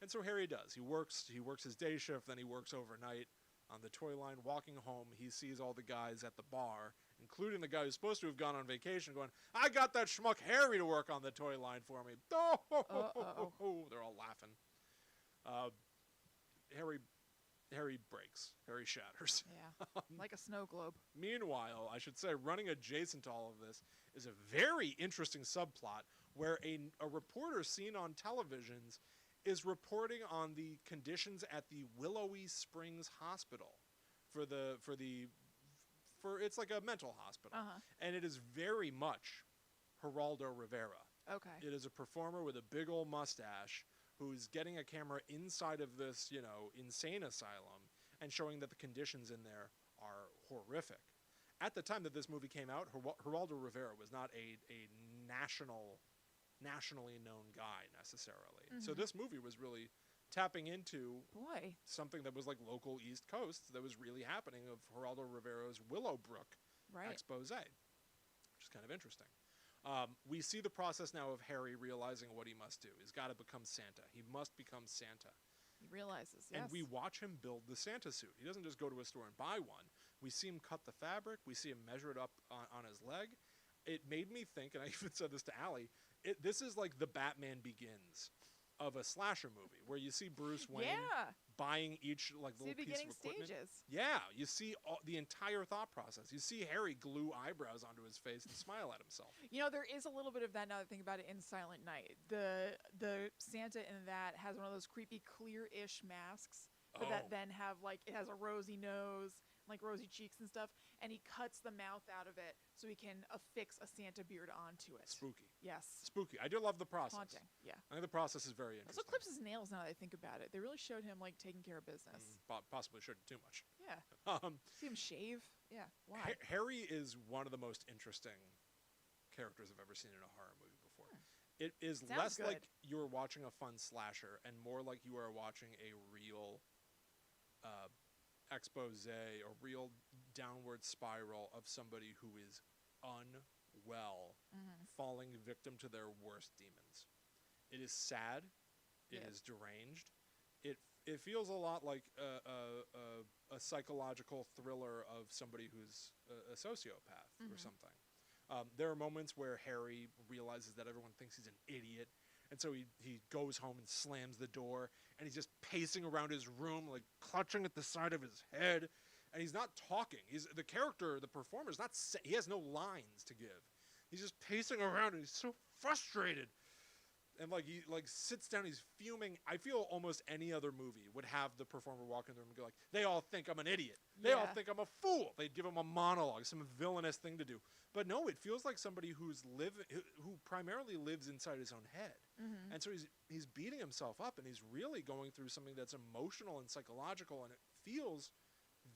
And so Harry does. He works his day shift, then he works overnight on the toy line. Walking home, he sees all the guys at the bar, including the guy who's supposed to have gone on vacation, going, I got that schmuck Harry to work on the toy line for me. Oh, they're all laughing. Harry breaks. Harry shatters. Yeah, like a snow globe. Meanwhile, I should say, running adjacent to all of this is a very interesting subplot where a reporter seen on televisions is reporting on the conditions at the Willowy Springs Hospital it's like a mental hospital. Uh-huh. And it is very much Geraldo Rivera. Okay. It is a performer with a big old mustache who's getting a camera inside of this, insane asylum and showing that the conditions in there are horrific. At the time that this movie came out, Geraldo Rivera was not a nationally known guy necessarily. Mm-hmm. So this movie was really tapping into something that was like local East Coast that was really happening of Geraldo Rivera's Willowbrook expose, which is kind of interesting. We see the process now of Harry realizing what he must do. He's got to become Santa. He must become Santa. He realizes, yes. And we watch him build the Santa suit. He doesn't just go to a store and buy one. We see him cut the fabric. We see him measure it up on his leg. It made me think, and I even said this to Allie, this is like the Batman Begins of a slasher movie, where you see Bruce Wayne buying each like See little the piece beginning of equipment. stages. Yeah, you see the entire thought process. You see Harry glue eyebrows onto his face and smile at himself. You know, there is a little bit of that now that I think about it in Silent Night. The Santa in that has one of those creepy clear-ish masks, but that then have like it has a rosy nose, like rosy cheeks and stuff, and he cuts the mouth out of it so he can affix a Santa beard onto it. Spooky. Yes. Spooky. I do love the process. Haunting. Yeah. I think the process is very Also interesting. clips his nails now that I think about it. They really showed him like taking care of business. Possibly shouldn't too much. Yeah. Um, See him shave. Yeah. Why? Harry is one of the most interesting characters I've ever seen in a horror movie before. It is Sounds less good. like you're watching a fun slasher and more like you are watching a real expose or real downward spiral of somebody who is unwell, falling victim to their worst demons. It is sad. It is deranged. It feels a lot like a psychological thriller of somebody who's a sociopath or something. There are moments where Harry realizes that everyone thinks he's an idiot, and so he goes home and slams the door, and he's just pacing around his room, like clutching at the side of his head, and he's not talking. The character, the performer, is not. He has no lines to give. He's just pacing around, and he's so frustrated. And he sits down, he's fuming. I feel almost any other movie would have the performer walk in the room and go like, they all think I'm an idiot. They all think I'm a fool. They'd give him a monologue, some villainous thing to do. But no, it feels like somebody who primarily lives inside his own head. And so he's beating himself up, and he's really going through something that's emotional and psychological, and it feels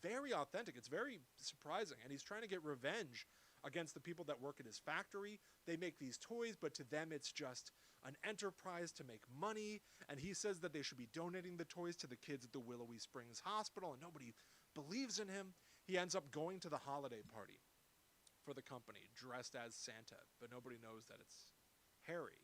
very authentic. It's very surprising. And he's trying to get revenge against the people that work at his factory. They make these toys, but to them it's just an enterprise to make money, and he says that they should be donating the toys to the kids at the Willowy Springs Hospital, and nobody believes in him. He ends up going to the holiday party for the company, dressed as Santa, but nobody knows that it's Harry.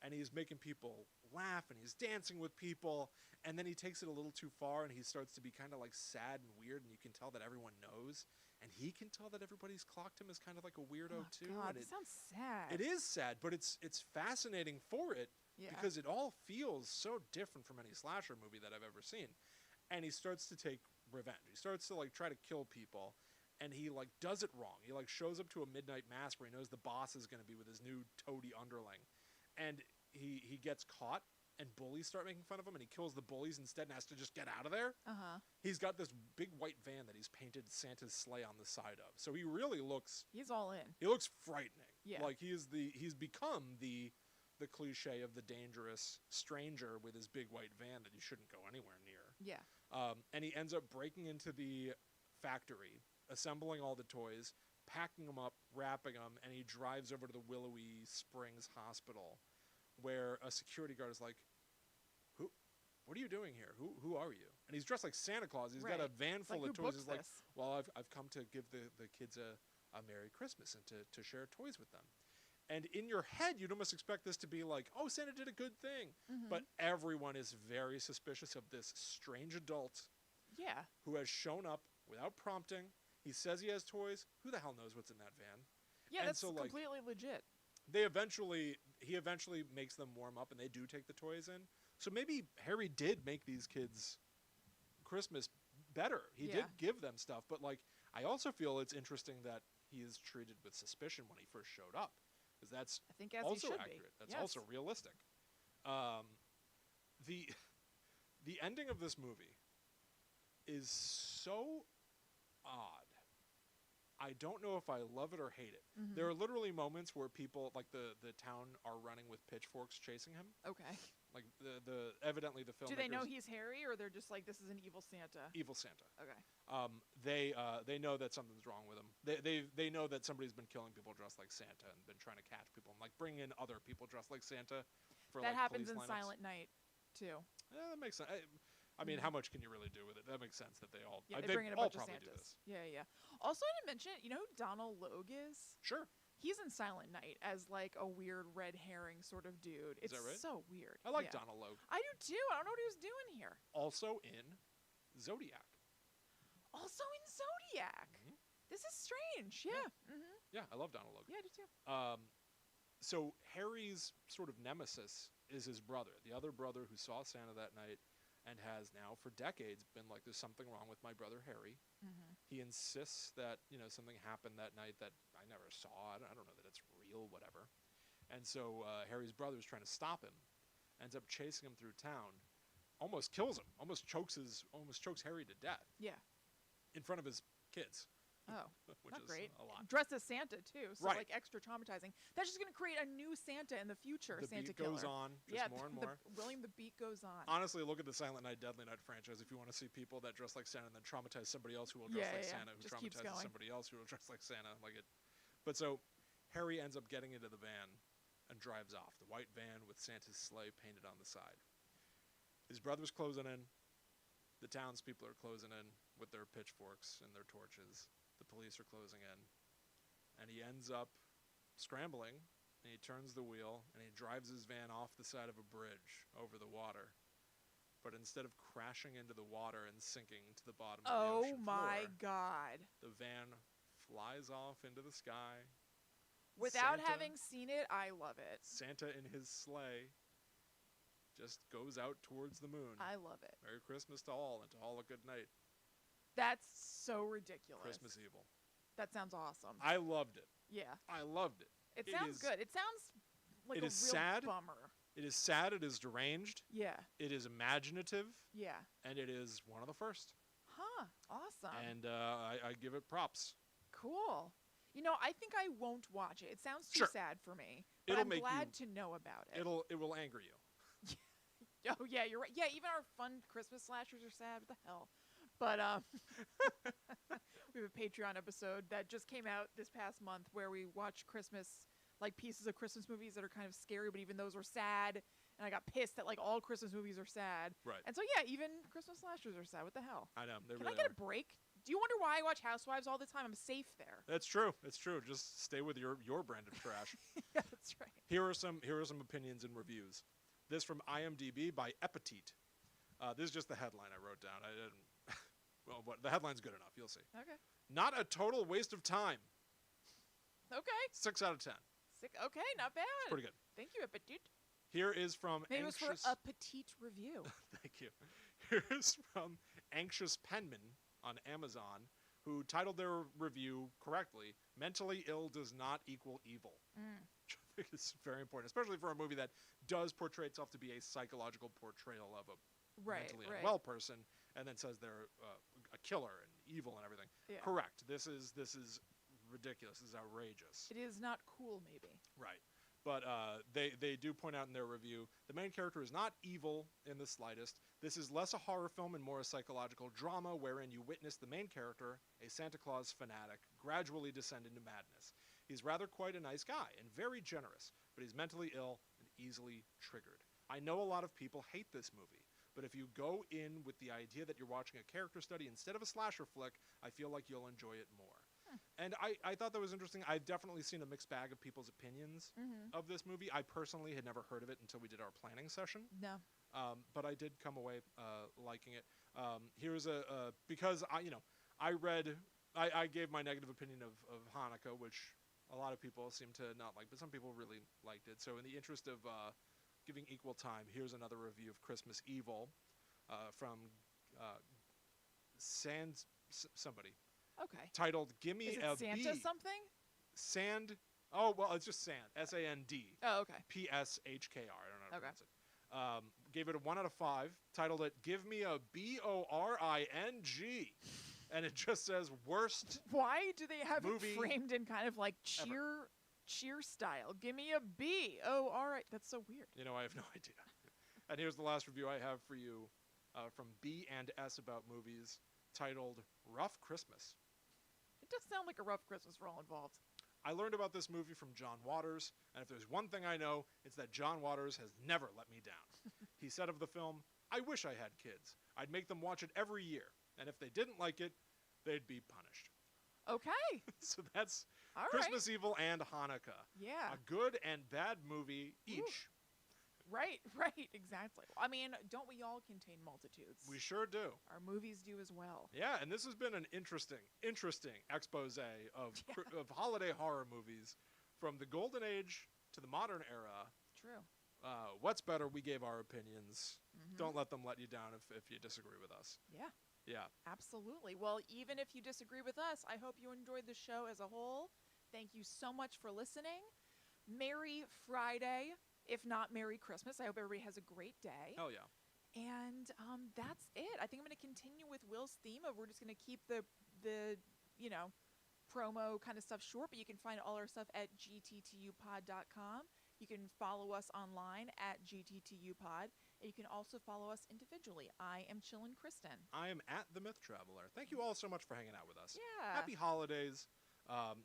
And he's making people laugh, and he's dancing with people, and then he takes it a little too far, and he starts to be kind of like sad and weird, and you can tell that everyone knows, and he can tell that everybody's clocked him as kind of like a weirdo too. God, And it sounds sad. it is sad, but it's fascinating for it because it all feels so different from any slasher movie that I've ever seen. And he starts to take revenge. He starts to try to kill people, and he does it wrong. He shows up to a midnight mass where he knows the boss is going to be with his new toady underling, and he gets caught. And bullies start making fun of him, and he kills the bullies instead and has to just get out of there. He's got this big white van that he's painted Santa's sleigh on the side of. So he really looks... He's all in. He looks frightening. Yeah. He's become the cliche of the dangerous stranger with his big white van that you shouldn't go anywhere near. Yeah. And he ends up breaking into the factory, assembling all the toys, packing them up, wrapping them, and he drives over to the Willowy Springs Hospital, where a security guard is like, what are you doing here? Who are you? And he's dressed like Santa Claus. He's got a van full of toys. He's like, well, I've come to give the kids a Merry Christmas and to share toys with them. And in your head, you'd almost expect this to be like, oh, Santa did a good thing. But everyone is very suspicious of this strange adult who has shown up without prompting. He says he has toys. Who the hell knows what's in that van? Yeah, and that's completely legit. He eventually makes them warm up, and they do take the toys in. So maybe Harry did make these kids Christmas better. He did give them stuff, but I also feel it's interesting that he is treated with suspicion when he first showed up, because that's also accurate. That's also realistic. The ending of this movie is so odd. I don't know if I love it or hate it. There are literally moments where people, the town, are running with pitchforks chasing him. Okay. Evidently the filmmakers... Do they know he's Harry, or they're just like, this is an evil Santa? Evil Santa. Okay. They know that something's wrong with him. They know that somebody's been killing people dressed like Santa and been trying to catch people and bringing in other people dressed like Santa for that happens police in lineups. Silent Night too. Yeah, that makes sense. I mean, how much can you really do with it? That makes sense that they all... Yeah, they bring in a bunch of Santas. Yeah. Also, I didn't mention, you know who Donald Logue is? Sure. He's in Silent Night as a weird red herring sort of dude. Is it's that right? so weird. I like Donald Logue. I do too. I don't know what he was doing here. Also in Zodiac. This is strange. Yeah. Yeah, I love Donald Logue. Yeah, I do too. So Harry's sort of nemesis is his brother, the other brother who saw Santa that night and has now for decades been like, there's something wrong with my brother Harry. He insists that, something happened that night that I never saw. I don't know that it's real, whatever. And so Harry's brother is trying to stop him, ends up chasing him through town, almost kills him, almost chokes Harry to death. Yeah. In front of his kids. Oh, which not is great. a lot. Dressed as Santa too, so Right. like extra traumatizing. That's just gonna create a new Santa in the future. The Santa beat goes killer. on, just more and more. William the Beat goes on. Honestly, look at the Silent Night, Deadly Night franchise if you want to see people that dress like Santa and then traumatize somebody else who will dress like Santa, who just keeps traumatizes going. somebody else who will dress like Santa. But so Harry ends up getting into the van and drives off. The white van with Santa's sleigh painted on the side. His brother's closing in. The townspeople are closing in with their pitchforks and their torches. The police are closing in. And he ends up scrambling, and he turns the wheel, and he drives his van off the side of a bridge over the water. But instead of crashing into the water and sinking to the bottom of the ocean Oh my floor, God. the van flies off into the sky. Without Santa- having seen it, I love it. Santa in his sleigh just goes out towards the moon. I love it. Merry Christmas to all, and to all a good night. That's so ridiculous. Christmas Evil. That sounds awesome. I loved it. Yeah. I loved it. It It sounds is- good. It sounds like it a is real sad. bummer. It is sad, it is deranged, Yeah. it is imaginative, Yeah. and it is one of the first. Huh. Awesome. And I give it props. Cool. I think I won't watch it. It sounds too Sure. sad for me. But It'll I'm make glad you- to know about it. It will anger you. Oh yeah, you're right. Yeah, even our fun Christmas slashers are sad. What the hell? But we have a Patreon episode that just came out this past month where we watch Christmas, like pieces of Christmas movies that are kind of scary, but even those were sad. And I got pissed that like all Christmas movies are sad. Right. And so yeah, even Christmas slashers are sad. What the hell? I know. They Can really I get are. a break? Do you wonder why I watch Housewives all the time? I'm safe there. That's true. It's true. Just stay with your brand of trash. Yeah, that's right. Here are some opinions and reviews. This from IMDb by Epitete. This is just the headline I wrote down. I didn't. Well, but the headline's good enough. You'll see. Okay. Not a total waste of time. Okay. 6 out of 10. Sick. Okay, not bad. Pretty good. Thank you, Petite. Here is from Maybe it was Anxious. for a petite review. Thank you. Here's from Anxious Penman on Amazon, who titled their review correctly, "Mentally Ill Does Not Equal Evil." Which I think is very important, especially for a movie that does portray itself to be a psychological portrayal of a mentally unwell person, and then says they're a killer and evil and everything. Yeah. Correct. This is ridiculous. This is outrageous. It is not cool, maybe. Right. But they do point out in their review, the main character is not evil in the slightest. This is less a horror film and more a psychological drama wherein you witness the main character, a Santa Claus fanatic, gradually descend into madness. He's rather quite a nice guy and very generous, but he's mentally ill and easily triggered. I know a lot of people hate this movie, but if you go in with the idea that you're watching a character study instead of a slasher flick, I feel like you'll enjoy it more. And I thought that was interesting. I've definitely seen a mixed bag of people's opinions of this movie. I personally had never heard of it until we did our planning session. No. But I did come away liking it. Here's because I gave my negative opinion of Hannukah, which a lot of people seem to not like, but some people really liked it. So in the interest of giving equal time, here's another review of Christmas Evil from somebody. Okay. Titled "Gimme Is it a Santa B." something? Sand. Oh well, it's just sand. SAND. Oh, okay. PSHKR. I don't know how to Okay. pronounce it. Gave it a 1 out of 5. Titled it "Give Me a BORING," and it just says worst. Why do they have Movie it framed in kind of like cheer style? Give me a B. Oh, all right. That's so weird. I have no idea. And here's the last review I have for you from B and S about movies, titled "Rough Christmas." It does sound like a rough Christmas for all involved. I learned about this movie from John Waters, and if there's one thing I know, it's that John Waters has never let me down. He said of the film, "I wish I had kids. I'd make them watch it every year, and if they didn't like it, they'd be punished." Okay. So that's All right. Christmas Evil and Hannukah. Yeah. A good and bad movie each. Right, exactly. I mean, don't we all contain multitudes? We sure do. Our movies do as well. Yeah, and this has been an interesting expose of of holiday horror movies from the golden age to the modern era. True. What's better? We gave our opinions. Don't let them let you down if you disagree with us. Yeah. Yeah. Absolutely. Well, even if you disagree with us, I hope you enjoyed the show as a whole. Thank you so much for listening. Merry Friday. If not, Merry Christmas. I hope everybody has a great day. Hell yeah. And that's it. I think I'm going to continue with Will's theme of we're just going to keep the promo kind of stuff short, but you can find all our stuff at gttupod.com. You can follow us online at gttupod, and you can also follow us individually. I am Chillin' Kristen. I am at the Myth Traveler. Thank you all so much for hanging out with us. Yeah. Happy holidays.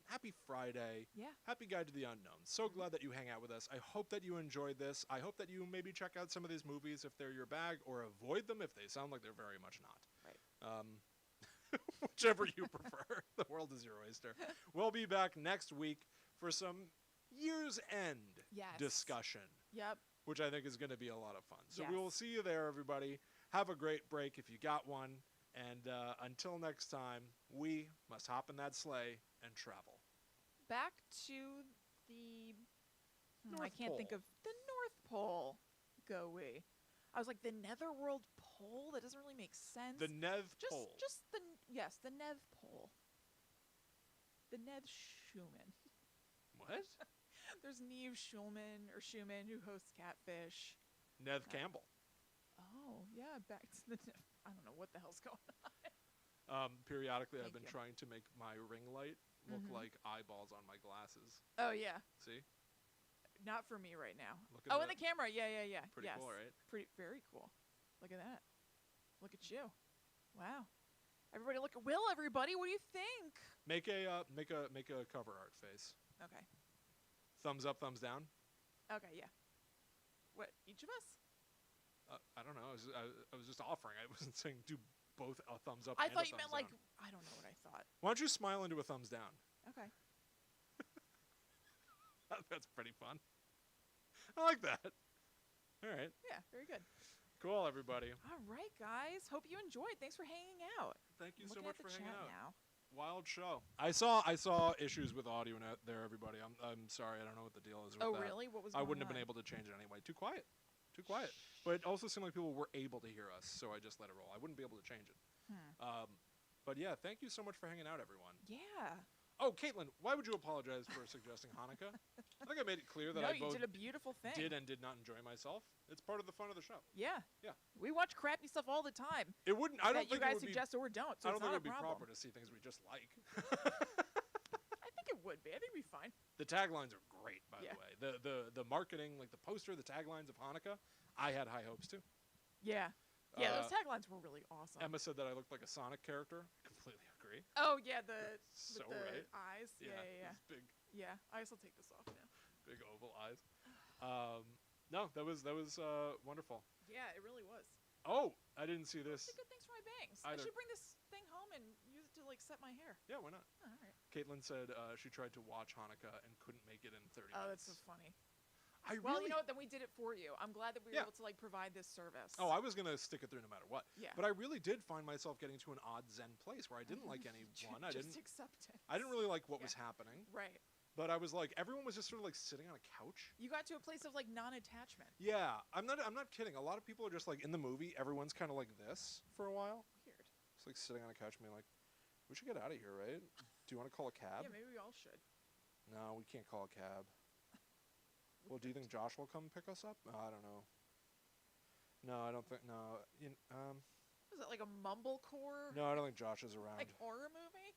Happy Friday. Yeah. Happy Guide to the Unknown. So glad that you hang out with us. I hope that you enjoyed this. I hope that you maybe check out some of these movies if they're your bag, or avoid them if they sound like they're very much not. Right. Whichever you prefer. The world is your oyster. We'll be back next week for some year's end discussion. Yep. Which I think is going to be a lot of fun. So we Yes. will see you there, everybody. Have a great break if you got one. And until next time, we must hop in that sleigh and travel. Back to the... I North can't think Pole. of the North Pole. Go we. I was like, the Netherworld Pole? That doesn't really make sense. The Nev Pole. Just the... Yes, the Nev Pole. The Nev Schumann. What? There's Neve Schulman, or Schumann, who hosts Catfish. Nev Campbell. Oh, yeah, back to the... I don't know what the hell's going on. Periodically, I've Thank been you. trying to make my ring light look Mhm. like eyeballs on my glasses. Oh, yeah. See? Not for me right now. Look at Oh, that. in the camera. Yeah. Pretty yes. cool, right? Very cool. Look at that. Look at you. Wow. Everybody look at Will, everybody. What do you think? Make a cover art face. Okay. Thumbs up, thumbs down. Okay, yeah. What, each of us? I don't know. I was just offering. I wasn't saying do both a thumbs up. I and thought a you meant thumbs like, down. I don't know what I thought. Why don't you smile into a thumbs down? Okay. That's pretty fun. I like that. All right. Yeah, very good. Cool, everybody. All right, guys. Hope you enjoyed. Thanks for hanging out. Thank you so Looking much at the for hanging chat out. now. Wild show. I saw issues with audio there, everybody. I'm sorry. I don't know what the deal is with Oh, that. really? What was I going wouldn't have on? been able to change it anyway. Too quiet. Too quiet. But it also seemed like people were able to hear us, so I just let it roll. I wouldn't be able to change it. But yeah, thank you so much for hanging out, everyone. Yeah. Oh, Caitlin, why would you apologize for suggesting Hannukah? I think I made it clear that No, I you both did a beautiful thing. did and did not enjoy myself. It's part of the fun of the show. Yeah. Yeah. We watch crappy stuff all the time. It wouldn't. I don't that you think guys it would suggest or don't, so I don't it's think it not would be a problem. proper to see things we just like. I think it would be. I think it'd be fine. The taglines are great, by Yeah. the way. The marketing, like the poster, the taglines of Hannukah, I had high hopes too. Yeah. Yeah, those Uh, taglines were really awesome. Emma said that I looked like a Sonic character. I completely agree. Oh, yeah, with So the right. eyes. Yeah. these big, Yeah, I guess I'll take this off now. big oval eyes. No, that was wonderful. Yeah, it really was. Oh, I didn't see this. Good things for my bangs. Either. I should bring this thing home and use it to like set my hair. Yeah, why not? Oh, all right. Caitlin said she tried to watch Hannukah and couldn't make it in 30 Oh, minutes. that's so funny. I Well, really, you know what? Then we did it for you. I'm glad that we were Yeah. able to like provide this service. Oh, I was going to stick it through no matter what. Yeah. But I really did find myself getting to an odd zen place where I didn't like anyone. I Just didn't acceptance. I didn't really like what Yeah. was happening. Right. But I was like, everyone was just sort of like sitting on a couch. You got to a place of like non-attachment. Yeah, I'm not kidding. A lot of people are just like in the movie, everyone's kind of like this for a while. Weird. It's like sitting on a couch and being like, we should get out of here, right? Do you want to call a cab? Yeah, maybe we all should. No, we can't call a cab. Well, do you think Josh will come pick us up? I don't know. No, I don't think. No, Was it like a mumblecore no, I don't think Josh is around. like horror movie?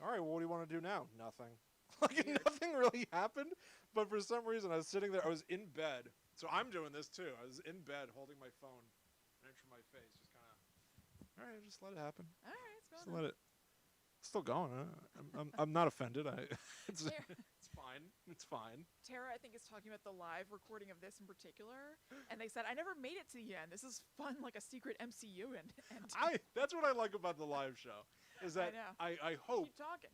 All right, well, what do you want to do now? Nothing. Like Weird. nothing really happened, but for some reason I was sitting there. I was in bed, so I'm doing this too. I was in bed holding my phone, an inch from my face, just kind of. All right, just let it happen. All right, it's Just going let on. it. It's still going. I'm not offended. It's Tara, it's fine. It's fine. Tara, I think, is talking about the live recording of this in particular, and they said, "I never made it to the end. This is fun, like a secret MCU and." That's what I like about the live show, is that know. I hope Keep talking.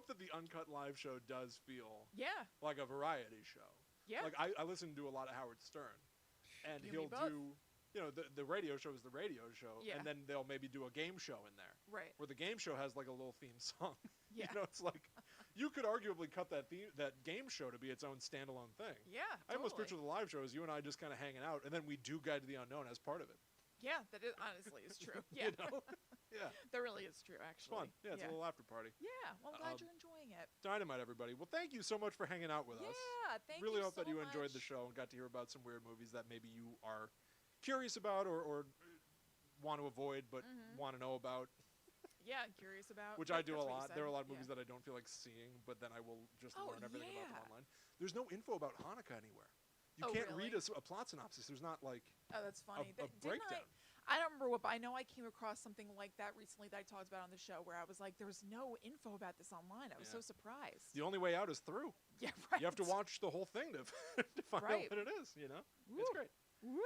that the uncut live show does feel Yeah. like a variety show. Yeah. Like I listen to a lot of Howard Stern, and You and me he'll both. do, the radio show is the radio show, Yeah. and then they'll maybe do a game show in there, Right. where the game show has like a little theme song. Yeah. It's like, You could arguably cut that game show to be its own standalone thing. Yeah, I almost totally. picture the live show as you and I just kind of hanging out, and then we do Guide to the Unknown as part of it. Yeah, that is honestly is true. Yeah, You know? Yeah. that really is true. It's Actually, fun. Yeah, it's a little after party. Yeah, well, I'm glad you're enjoying it. Dynamite, everybody. Well, thank you so much for hanging out with us. Yeah, thank Really you hope so that you much. enjoyed the show and got to hear about some weird movies that maybe you are curious about or want to avoid but want to know about. Yeah, I'm curious about. Which I do a that's what you lot. said. There are a lot of Yeah. movies that I don't feel like seeing, but then I will just Oh, learn everything about them yeah. online. There's no info about Hannukah anywhere. You Oh, can't really? read a plot synopsis. There's not like Oh, that's funny. a Didn't breakdown. I don't remember what, but I know I came across something like that recently that I talked about on the show where I was like, there's no info about this online. I was Yeah. so surprised. The only way out is through. Yeah, right. You have to watch the whole thing to, to find Right. out what it is, you know? Woo. It's great. Woo!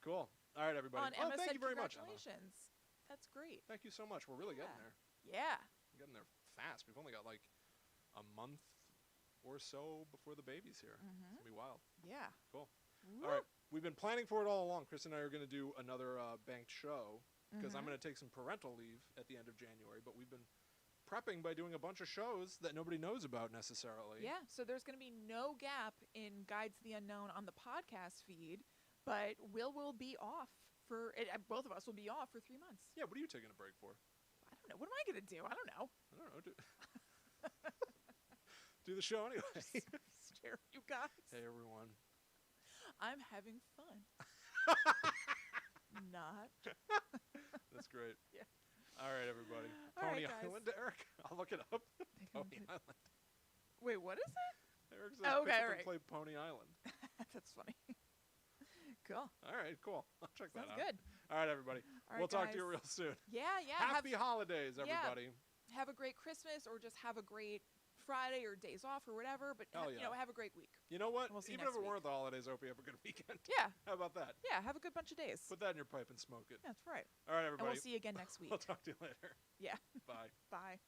Cool. All right, everybody. On Emma thank said you very much, Emma. congratulations. That's great. Thank you so much. We're really getting there. Yeah. We're getting there fast. We've only got like a month or so before the baby's here. It's going to be wild. Yeah. Cool. Woo. All right. We've been planning for it all along. Chris and I are going to do another banked show because I'm going to take some parental leave at the end of January, but we've been prepping by doing a bunch of shows that nobody knows about necessarily. Yeah, so there's going to be no gap in Guide to the Unknown on the podcast feed, but Will be off for it. Both of us will be off for 3 months. Yeah, what are you taking a break for? I don't know. What am I going to do? I don't know. I don't know. Do the show anyway. Stare at you guys. Hey, everyone. I'm having fun. Not. That's great. Yeah. All right, everybody. All right, Pony guys. Island, Eric. I'll look it up. Pony Island. Wait, what is it? Eric says Oh, okay, pick up all and right. play Pony Island. That's funny. Cool. All right, cool. I'll check that Sounds out. good. All right, everybody. All right, We'll talk to you guys. real soon. Yeah, yeah. Happy holidays, yeah. everybody. Have a great Christmas, or just have a great Friday or days off or whatever. But Hell you yeah. know, have a great week. You know what? And we'll see you Even if next it week. weren't the holidays, I hope you have a good weekend. Yeah, How about that? yeah. Have a good bunch of days. Put that in your pipe and smoke it. That's right. All right, And everybody. we'll see you again next week. We'll talk to you later. Yeah. Bye. Bye.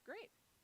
Great.